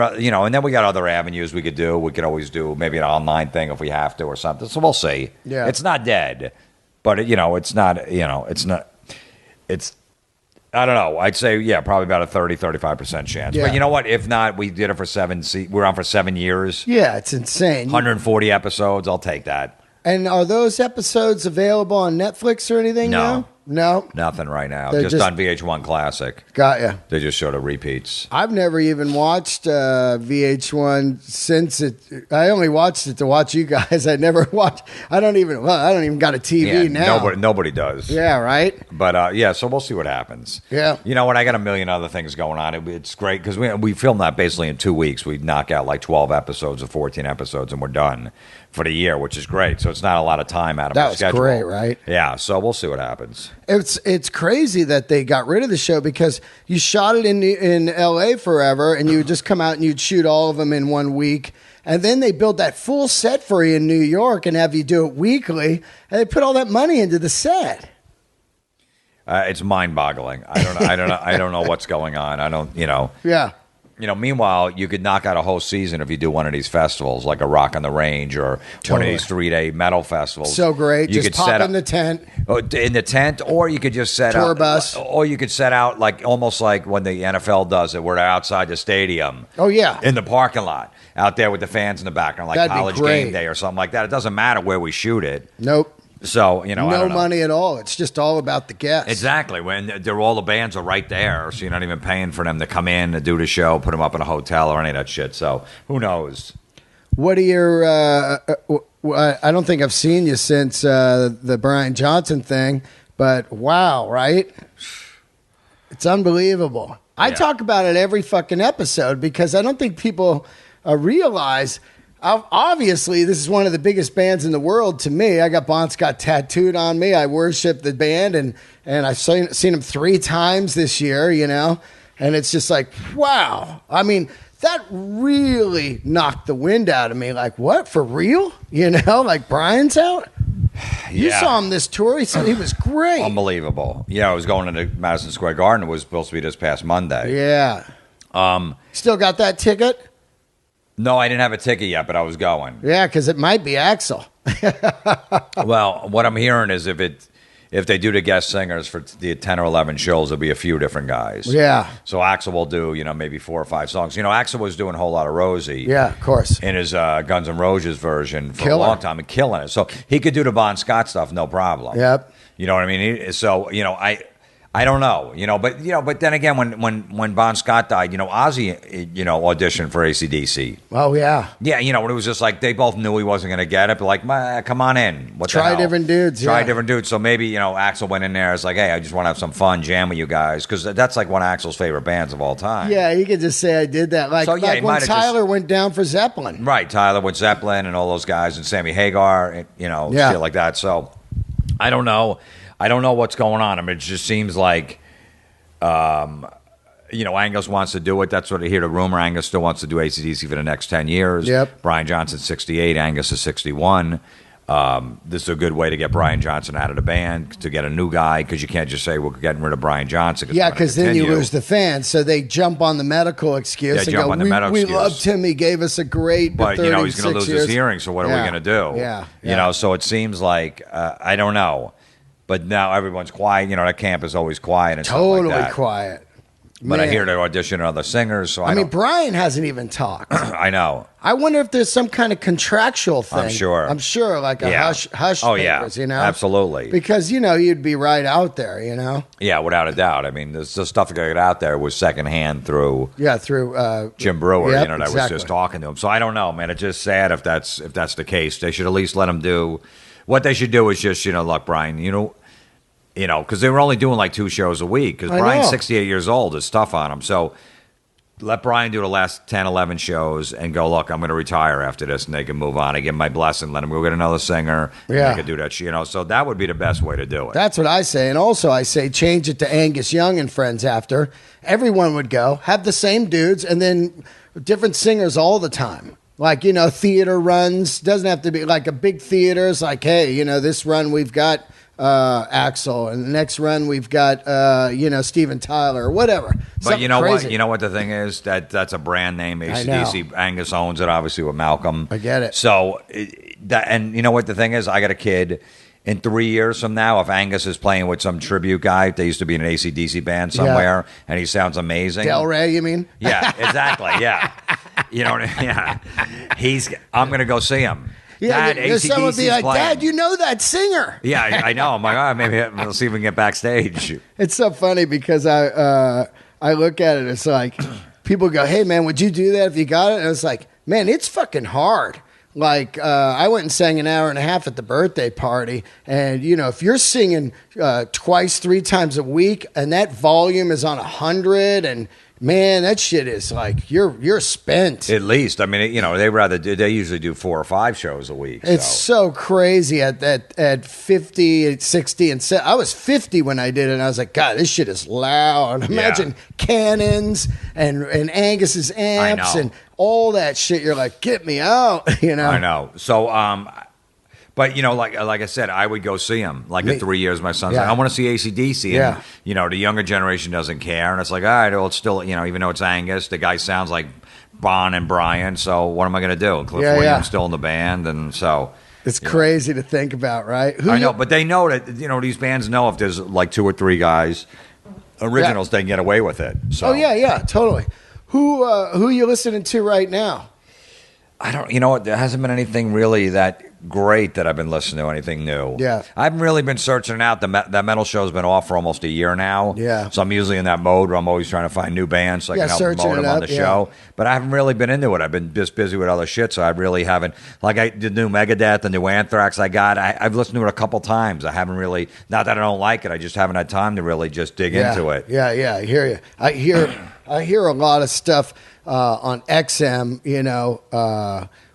then we got other avenues we could do. We could always do maybe an online thing if we have to or something. So we'll see. Yeah. It's not dead, but it's not, I don't know. I'd say, probably about a 35% chance. Yeah. But you know what? If not, we did it for we're on for 7 years. Yeah, it's insane. 140 episodes. I'll take that. And are those episodes available on Netflix or anything now? No. Nothing right now. They're Just on VH1 Classic. Got ya. They just showed the repeats. I've never even watched VH1 since it. I only watched it to watch you guys. I never watched. I don't even got a TV now. Nobody does. Yeah, right. But so we'll see what happens. Yeah. You know what? I got a million other things going on. It's great because we film that basically in 2 weeks. We knock out like 12 episodes or 14 episodes, and we're done for the year, which is great. So it's not a lot of time out of our schedule. That was great, right? Yeah. So we'll see what happens. It's crazy that they got rid of the show because you shot it in L.A. forever, and you would just come out and you'd shoot all of them in 1 week. And then they built that full set for you in New York and have you do it weekly, and they put all that money into the set. It's mind-boggling. I don't know what's going on. Yeah. Meanwhile, you could knock out a whole season if you do one of these festivals, like a Rock on the Range or one of these 3-day metal festivals. So great. You just could pop set in up, the tent. In the tent, or you could just set Tour out. bus. Or you could set out like almost like when the NFL does it, where they're outside the stadium. Oh, yeah. In the parking lot, out there with the fans in the background, like That'd be college great. game day or something like that. It doesn't matter where we shoot it. Nope. So, I no don't know. money at all. It's just all about the guests. Exactly. When all the bands are right there, so you're not even paying for them to come in to do the show, put them up in a hotel or any of that shit. So who knows? What are your? I don't think I've seen you since the Brian Johnson thing, but wow, right? It's unbelievable. I talk about it every fucking episode because I don't think people realize. Obviously, this is one of the biggest bands in the world to me. I got Bon Scott tattooed on me. I worship the band, and I've seen them 3 times this year, and it's just like, wow. I mean, that really knocked the wind out of me. Like, what, for real? Like Brian's out? You saw him this tour. He said he was great. Unbelievable. Yeah, I was going into Madison Square Garden. It was supposed to be this past Monday. Yeah. Still got that ticket? No, I didn't have a ticket yet, but I was going. Yeah, because it might be Axl. Well, what I'm hearing is if they do the guest singers for the 10 or 11 shows, there'll be a few different guys. Yeah. So Axl will do, maybe 4 or 5 songs. Axl was doing a whole lot of Rosie. Yeah, of course. In his Guns N' Roses version for a long time and killing it. So he could do the Bon Scott stuff, no problem. Yep. You know what I mean? So, I don't know, but then again, when Bon Scott died, Ozzy, auditioned for ACDC. Oh, yeah. Yeah, when it was just like they both knew he wasn't going to get it, but like, come on in. Try different dudes. Try different dudes. So maybe, Axl went in there. It's like, hey, I just want to have some fun, jam with you guys, because that's like one of Axl's favorite bands of all time. Yeah, he could just say I did that. Like when Tyler went down for Zeppelin. Right, Tyler with Zeppelin and all those guys, and Sammy Hagar, shit like that. So I don't know. I don't know what's going on. I mean, it just seems like, Angus wants to do it. That's what I hear the rumor. Angus still wants to do AC/DC for the next 10 years. Yep. Brian Johnson's 68. Angus is 61. This is a good way to get Brian Johnson out of the band, to get a new guy, because you can't just say we're getting rid of Brian Johnson. Yeah, because then you lose the fans. So they jump on the medical excuse. Yeah, we loved him. He gave us a great, but he's going to lose his hearing. So what are we going to do? Yeah. So it seems like I don't know. But now everyone's quiet. That camp is always quiet and totally stuff like that. Quiet. But I Man. hear they're auditioning other singers, so I mean, Brian hasn't even talked. I know. I wonder if there's some kind of contractual thing. I'm sure, like a hush Oh papers, yeah, absolutely. Because you'd be right out there, Yeah, without a doubt. I mean, the stuff that got out there was secondhand through Jim Brewer. Yep, that was just talking to him. So I don't know, man. It's just sad if that's the case. They should at least let him do. What they should do is just look, Brian. Because they were only doing like 2 shows a week. Because Brian's 68 years old. It's tough on him. So let Brian do the last 10, 11 shows and go, look, I'm going to retire after this, and they can move on. I give him my blessing. Let him go get another singer. Yeah. And they could do that. So that would be the best way to do it. That's what I say. And also I say change it to Angus Young and Friends after. Everyone would go. Have the same dudes and then different singers all the time. Like, theater runs. Doesn't have to be like a big theater. It's like, hey, this run we've got Axel, and the next run we've got Steven Tyler or whatever. But Something you know crazy. what? You know what the thing is? That's a brand name. I know. ACDC. Angus owns it, obviously, with Malcolm. I get it. So and you know what the thing is? I got a kid. In 3 years from now, if Angus is playing with some tribute guy, they used to be in an ACDC band somewhere, and he sounds amazing. Delray, you mean? Yeah, exactly. Yeah, Yeah, I'm gonna go see him. Yeah, Dad, someone would be like, playing. Dad, you know that singer. Yeah, I know. I'm like, all right, maybe we'll see if we can get backstage. It's so funny because I look at it. It's like people go, "Hey, man, would you do that if you got it?" And it's like, man, it's fucking hard. Like I went and sang an hour and a half at the birthday party, and if you're singing twice, 3 times a week, and that volume is on 100, and man, that shit is like you're spent. At least, I mean, they usually do 4 or 5 shows a week. It's so crazy at 50, at 60, and I was 50 when I did it, and I was like, God, this shit is loud. Imagine cannons and Angus's amps and all that shit. You're like, get me out, I know. So, but like I said, I would go see him. Like in 3 years, my son's like, I want to see ACDC. And the younger generation doesn't care, and it's like, all right, well, it's still, even though it's Angus, the guy sounds like Bon and Brian. So what am I going to do? And Cliff Williams still in the band, and so it's crazy to think about, right? I know, but they know that these bands know if there's like 2 or 3 guys originals, they can get away with it. So Totally. Who are you listening to right now? I don't. There hasn't been anything really that great that I've been listening to, anything new. Yeah. I haven't really been searching out. That metal show's been off for almost a year now. Yeah. So I'm usually in that mode where I'm always trying to find new bands so I can help promote them on the show. But I haven't really been into it. I've been just busy with other shit, so I really haven't. Like the new Megadeth, the new Anthrax I got, I've listened to it a couple times. I haven't really, not that I don't like it, I just haven't had time to really just dig into it. Yeah, I hear you. I hear a lot of stuff on XM,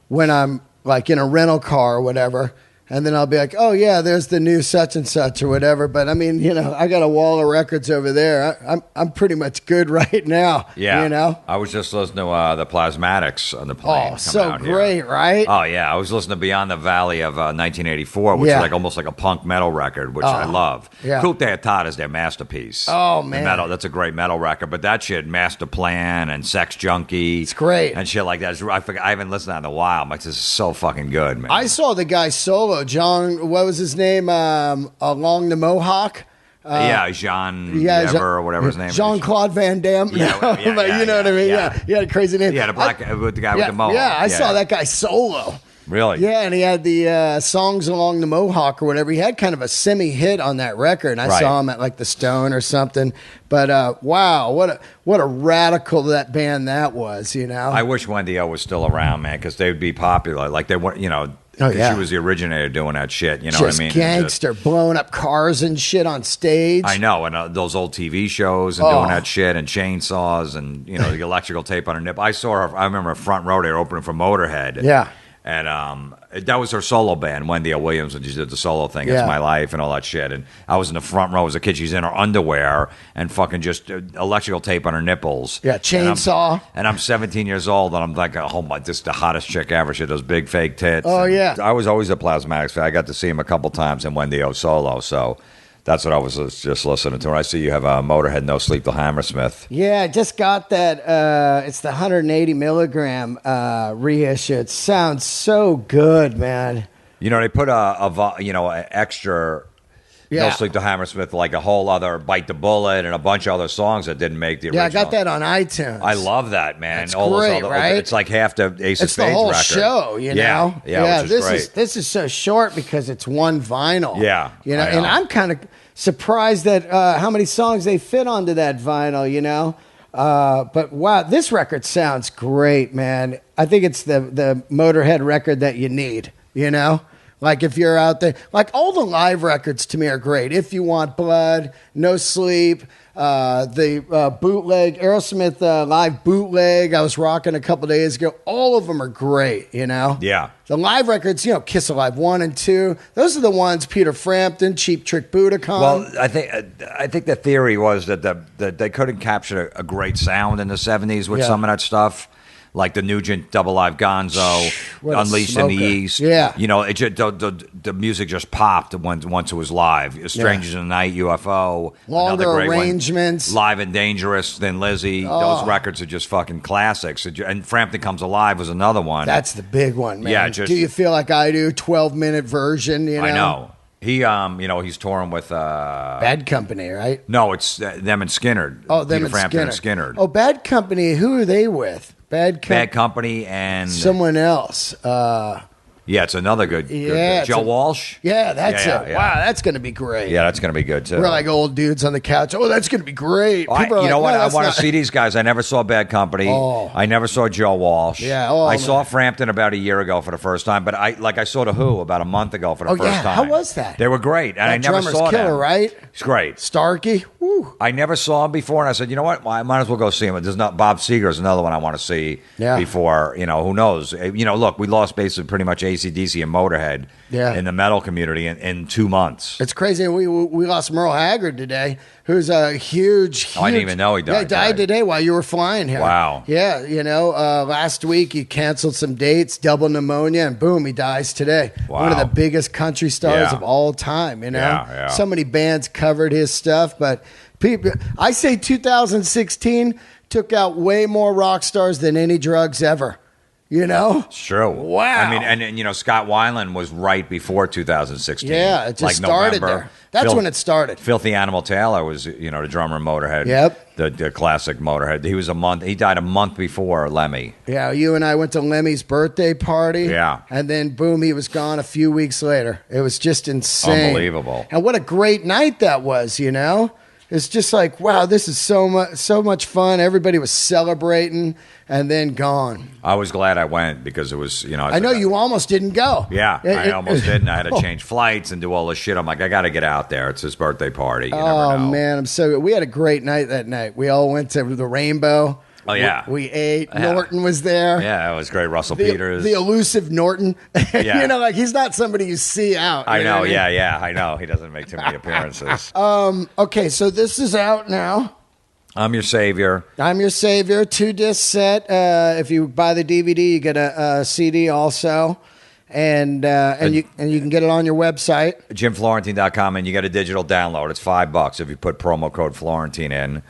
when I'm like in a rental car or whatever, and then I'll be like, oh yeah, there's the new such and such or whatever. But I mean, I got a wall of records over there. I'm pretty much good right now. Yeah. I was just listening to the Plasmatics on the plane. Oh, so great, right? Oh yeah, I was listening to Beyond the Valley of 1984, which is like almost like a punk metal record, which I love. Yeah. Coup d'Etat is their masterpiece. Oh man, that's a great metal record. But that shit, Master Plan and Sex Junkie, it's great and shit like that. I haven't listened to that in a while. I'm like, this is so fucking good, man. I saw the guy solo, John. What was his name? Along the Mohawk. Jean or whatever his name is. Jean-Claude Van Damme. You know what I mean? Yeah. He had a crazy name. Yeah, with the guy with the mohawk. Yeah, I saw that guy solo. Really? Yeah, and he had the songs along the Mohawk or whatever. He had kind of a semi-hit on that record, and I saw him at like the Stone or something. But wow, what a radical that band that was, I wish Wendy O was still around, man, because they would be popular. Like they were, she was the originator doing that shit. You know what I mean? Gangster, blowing up cars and shit on stage. I know, and those old TV shows and doing that shit and chainsaws and the electrical tape on her nip. I saw her. I remember a front row. They were opening for Motorhead. Yeah. And that was her solo band, Wendy O. Williams, when she did the solo thing, It's My Life and all that shit. And I was in the front row as a kid. She's in her underwear and fucking just electrical tape on her nipples. Yeah, chainsaw. And I'm 17 years old, and I'm like, oh my, this is the hottest chick ever. She had those big fake tits. Oh, yeah. I was always a Plasmatics fan. I got to see him a couple times in Wendy O. solo, so that's what I was just listening to. And I see you have a Motorhead No Sleep Till Hammersmith. Yeah, I just got that. It's the 180 milligram reissue. It sounds so good, man. They put a extra No Sleep Till Hammersmith, like a whole other Bite the Bullet and a bunch of other songs that didn't make the original. Yeah, I got that on iTunes. I love that, man. It's great, right? It's like half the Ace of Spades record. It's the whole show, you know? Yeah, which is great. This is so short because it's one vinyl. Yeah, you know, and I'm kind of surprised at how many songs they fit onto that vinyl, you know? But wow, this record sounds great, man. I think it's the Motorhead record that you need, you know? Like if you're out there, like all the live records to me are great. If You Want Blood, No Sleep, the bootleg, Aerosmith live bootleg I was rocking a couple days ago. All of them are great, you know? Yeah. The live records, you know, Kiss Alive 1 and 2, those are the ones, Peter Frampton, Cheap Trick Budokan. Well, I think the theory was that they couldn't capture a great sound in the 70s with some of that stuff. Like the Nugent Double Live Gonzo, Unleashed in the East. Yeah. You know, the music just popped once it was live. Strangers in the Night, UFO. Longer arrangements. Live and Dangerous, then Lizzie. Those records are just fucking classics. And Frampton Comes Alive was another one. That's the big one, man. Yeah, Do You Feel Like I Do? 12-minute version, you know? I know. He, you know, he's touring with Bad Company, right? No, it's them and Skinner. Oh, them Peter Frampton and Skinner. Oh, Bad Company. Who are they with? Bad Company and someone else. Yeah, it's another good Joe Walsh. Yeah, that's it. Yeah. Wow, that's going to be great. Yeah, that's going to be good, too. We're like old dudes on the couch. Oh, that's going to be great. You know what? I want to see these guys. I never saw Bad Company. Oh. I never saw Joe Walsh. Yeah. I saw Frampton about a year ago for the first time, but I saw The Who about a month ago for the first time. How was that? They were great, and I never saw killer, them. Right? It's great. Starkey. Woo. I never saw him before, and I said, you know what? Well, I might as well go see him. There's not Bob Seger's another one I want to see before. You know, who knows? You know, look, we lost basically pretty much ACDC and Motorhead in the metal community in 2 months. It's crazy. We lost Merle Haggard today, who's a huge. I didn't even know he died. Yeah, he died today while you were flying here. Wow. Yeah, you know, last week he canceled some dates, double pneumonia, and boom, he dies today. Wow. One of the biggest country stars of all time, you know? Yeah. So many bands covered his stuff, but people, I say 2016 took out way more rock stars than any drugs ever. You know? It's true. Wow. I mean, and you know, Scott Weiland was right before 2016. Yeah, it just started November. there. That's when it started. Filthy Animal Taylor was, you know, the drummer in Motorhead. Yep. The classic Motorhead. He died a month before Lemmy. Yeah, you and I went to Lemmy's birthday party. Yeah. And then, boom, he was gone a few weeks later. It was just insane. Unbelievable. And what a great night that was, you know? It's just like, wow, this is so much fun. Everybody was celebrating, and then gone. I was glad I went because it was, you know. I know you almost didn't go. Yeah, I almost didn't. I had to change flights and do all this shit. I'm like, I got to get out there. It's his birthday party. You never know. Man, I'm so good. We had a great night that night. We all went to the Rainbow. Oh, yeah. We ate. Yeah. Norton was there. Yeah, it was great. Russell Peters. The elusive Norton. Yeah. You know, like he's not somebody you see out. I know. Yeah. I know. He doesn't make too many appearances. Okay, so this is out now. I'm Your Savior. I'm Your Savior. 2-disc set. If you buy the DVD, you get a CD also. And you can get it on your website. JimFlorentine.com, and you get a digital download. It's $5 if you put promo code Florentine in.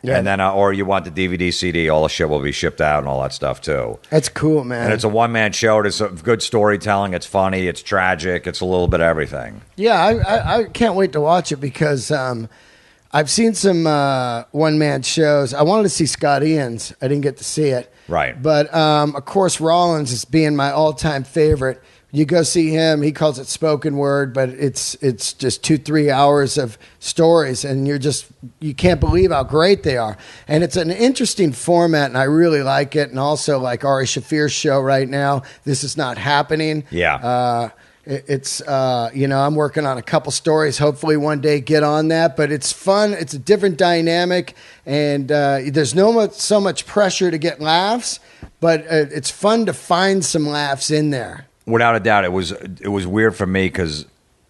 Yeah. And then, or you want the DVD, CD, all the shit will be shipped out and all that stuff too. That's cool, man. And it's a one-man show. It's a good storytelling. It's funny. It's tragic. It's a little bit of everything. Yeah, I can't wait to watch it because I've seen some one-man shows. I wanted to see Scott Ian's. I didn't get to see it. Right. But, of course, Rollins is being my all-time favorite. You go see him, he calls it spoken word, but it's just 2-3 hours of stories, and you can't believe how great they are. And it's an interesting format, and I really like it. And also, like Ari Shaffir's show right now, This Is Not Happening. Yeah. It's I'm working on a couple stories. Hopefully one day get on that, but it's fun. It's a different dynamic, and there's so much pressure to get laughs, but it's fun to find some laughs in there. Without a doubt, it was weird for me because,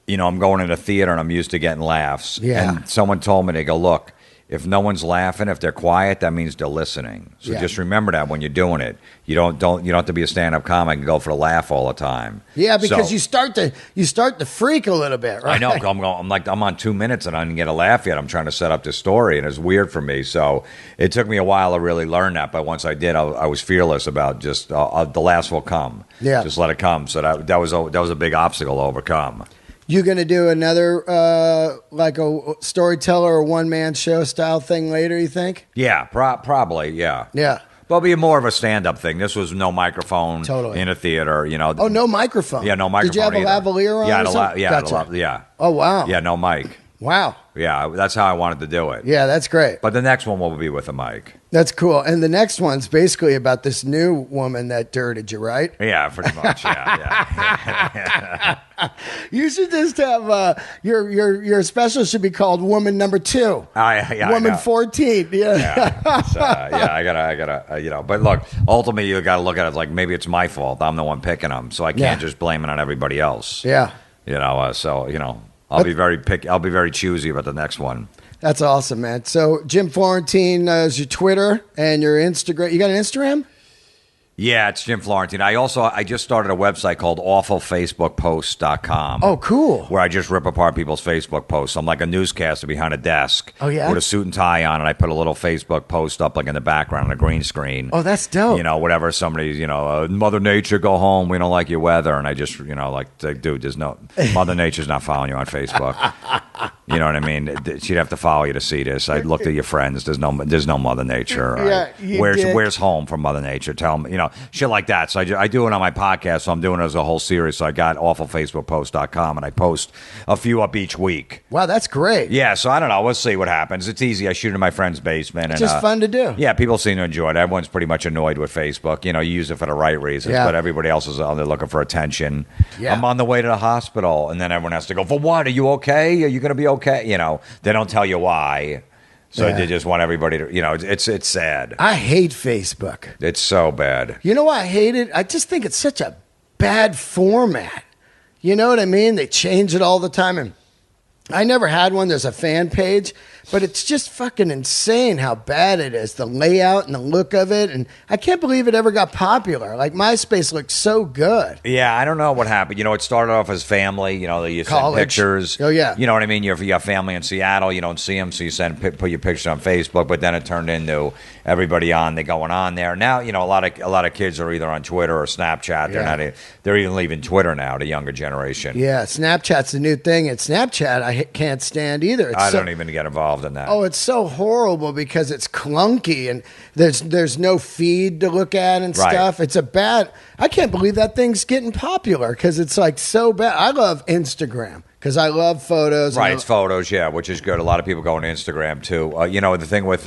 you know, I'm going in a theater and I'm used to getting laughs. Yeah. And someone told me, they go, look, if no one's laughing, if they're quiet, that means they're listening. So just remember that when you're doing it. You don't have to be a stand-up comic and go for the laugh all the time. Yeah, because you start to freak a little bit, right? I know. I'm on 2 minutes and I didn't get a laugh yet. I'm trying to set up this story, and it's weird for me. So it took me a while to really learn that. But once I did, I was fearless about just the laughs will come. Yeah, just let it come. So that was a big obstacle to overcome. You going to do another like a storyteller or one-man show style thing later, you think? Yeah, probably, yeah. Yeah. Well, it'll be more of a stand-up thing. This was no microphone Totally. in a theater, you know. Oh, no microphone. Yeah, no microphone. Did you have either. a lavalier on? Yeah, Gotcha. yeah. Oh, wow. Yeah, no mic. Wow. Yeah, that's how I wanted to do it. Yeah, that's great. But the next one will be with a mic. That's cool. And the next one's basically about this new woman that dirted you, right? Yeah, pretty much. Yeah. You should just have your special should be called Woman Number 2. Woman 14. Yeah. I gotta, you know. But look, ultimately, you gotta look at it like maybe it's my fault. I'm the one picking them, so I can't just blame it on everybody else. Yeah. You know. So you know, I'll be very choosy about the next one. That's awesome, man. So Jim Florentine is your Twitter and your Instagram. You got an Instagram? Yeah, it's Jim Florentine. I just started a website called awfulfacebookposts.com. Oh, cool. Where I just rip apart people's Facebook posts. I'm like a newscaster behind a desk. Oh, yeah? With a suit and tie on, and I put a little Facebook post up like in the background on a green screen. Oh, that's dope. You know, whatever somebody's, you know, Mother Nature, go home, we don't like your weather. And I just, you know, like, dude, there's no, Mother Nature's not following you on Facebook. You know what I mean? She'd have to follow you to see this. I looked at your friends. There's no Mother Nature. Yeah, where's home from Mother Nature? Tell them, you know, shit like that. So I do it on my podcast. So I'm doing it as a whole series. So I got awfulfacebookpost.com, and I post a few up each week. Wow, that's great. Yeah. So I don't know. We'll see what happens. It's easy. I shoot in my friend's basement. It's and, just fun to do. Yeah. People seem to enjoy it. Everyone's pretty much annoyed with Facebook. You know, you use it for the right reasons, but everybody else is on there looking for attention. Yeah. I'm on the way to the hospital, and then everyone has to go, for what? Are you okay? Are you going to be okay? You know, they don't tell you why. So they just want everybody to, you know, it's sad. I hate Facebook. It's so bad. You know why I hate it? I just think it's such a bad format. You know what I mean? They change it all the time. And I never had one. There's a fan page. But it's just fucking insane how bad it is, the layout and the look of it. And I can't believe it ever got popular. Like, MySpace looked so good. Yeah, I don't know what happened. You know, it started off as family. You know, you send pictures. Oh, yeah. You know what I mean? You have family in Seattle. You don't see them, so you put your pictures on Facebook. But then it turned into everybody they're going on there. Now, you know, a lot of kids are either on Twitter or Snapchat. They're even leaving Twitter now, the younger generation. Yeah, Snapchat's the new thing. And Snapchat, I can't stand either. I don't even get involved in that. Oh, it's so horrible because it's clunky and there's no feed to look at and stuff. It's I can't believe that thing's getting popular because it's like so bad. I love Instagram because I love photos. Right, it's photos, yeah, which is good. A lot of people go on Instagram too. You know, the thing with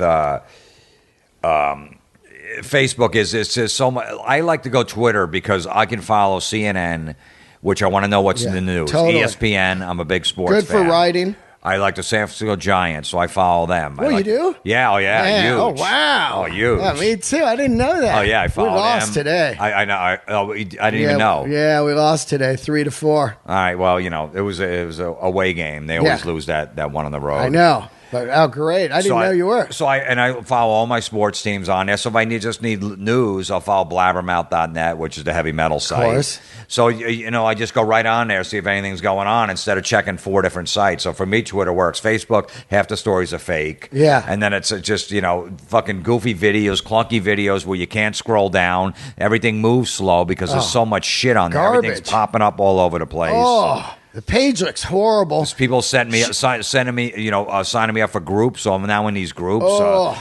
Facebook is it's just so much. I like to go Twitter because I can follow CNN, which I want to know what's in the news. Totally. ESPN, I'm a big sports fan. Good for writing. I like the San Francisco Giants, so I follow them. Oh, you do? Yeah, huge. Oh, wow. Oh, huge. Yeah, me too. I didn't know that. Oh, yeah, I follow them. We lost today. I know. I didn't even know. Yeah, we lost today, 3-4. All right, well, you know, it was a away game. They always lose that one on the road. I know. But great! I didn't know you were. So I follow all my sports teams on there. So if I just need news, I'll follow blabbermouth.net, which is the heavy metal site. Of course. So you know, I just go right on there, see if anything's going on, instead of checking 4 different sites. So for me, Twitter works. Facebook, half the stories are fake. Yeah. And then it's just, you know, fucking goofy videos, clunky videos where you can't scroll down. Everything moves slow because there's so much shit on there. Garbage. Everything's popping up all over the place. Oh. The page looks horrible. There's people sending me, you know, signing me up for groups. So I'm now in these groups.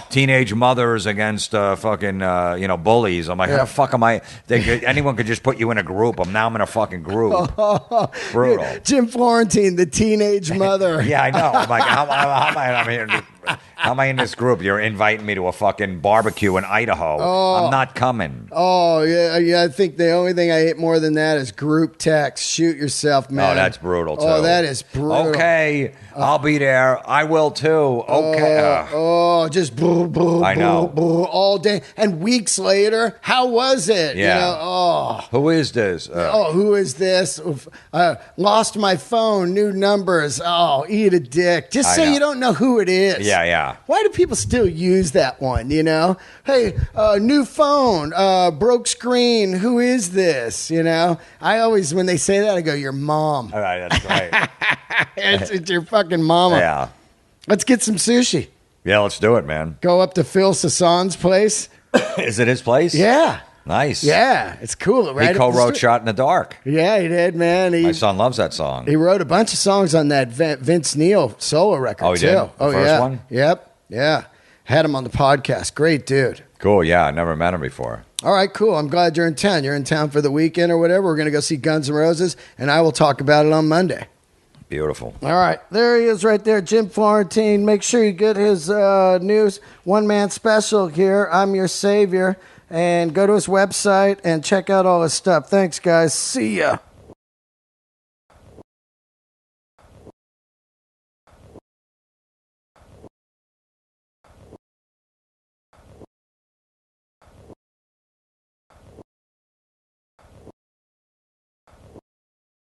Teenage mothers against fucking, you know, bullies. I'm like, how the fuck am I? Anyone could just put you in a group. I'm in a fucking group. Brutal. Jim Florentine, the teenage mother. Yeah, I know. I'm like, how am I in this group? You're inviting me to a fucking barbecue in Idaho. I'm not coming. Oh, yeah. I think the only thing I hate more than that is group text. Shoot yourself, man. Oh, that's brutal, too. Oh, that is brutal. Okay, I'll be there. I will, too. Okay. Just I know. All day. And weeks later, how was it? Yeah. You know, who is this? Who is this? Lost my phone, new numbers. Oh, eat a dick. Just say you don't know who it is. Yeah. Why do people still use that one, you know? Hey, new phone, broke screen, who is this, you know? I always, when they say that, I go, your mom. All right, that's right. it's your fucking mama. Yeah. Let's get some sushi. Yeah, let's do it, man. Go up to Phil Sassoon's place. Is it his place? Yeah. Nice. Yeah, it's cool, right? He co-wrote "Shot in the Dark." Yeah, he did, man. My son loves that song. He wrote a bunch of songs on that Vince Neil solo record, Oh, he too. did? The first one? Yep. Yeah. Had him on the podcast. Great dude. Cool. Yeah, I never met him before. All right, cool. I'm glad you're in town. You're in town for the weekend or whatever. We're going to go see Guns N' Roses, and I will talk about it on Monday. Beautiful. All right. There he is right there, Jim Florentine. Make sure you get his news one-man special here, I'm Your Savior, and go to his website and check out all his stuff. Thanks, guys. See ya.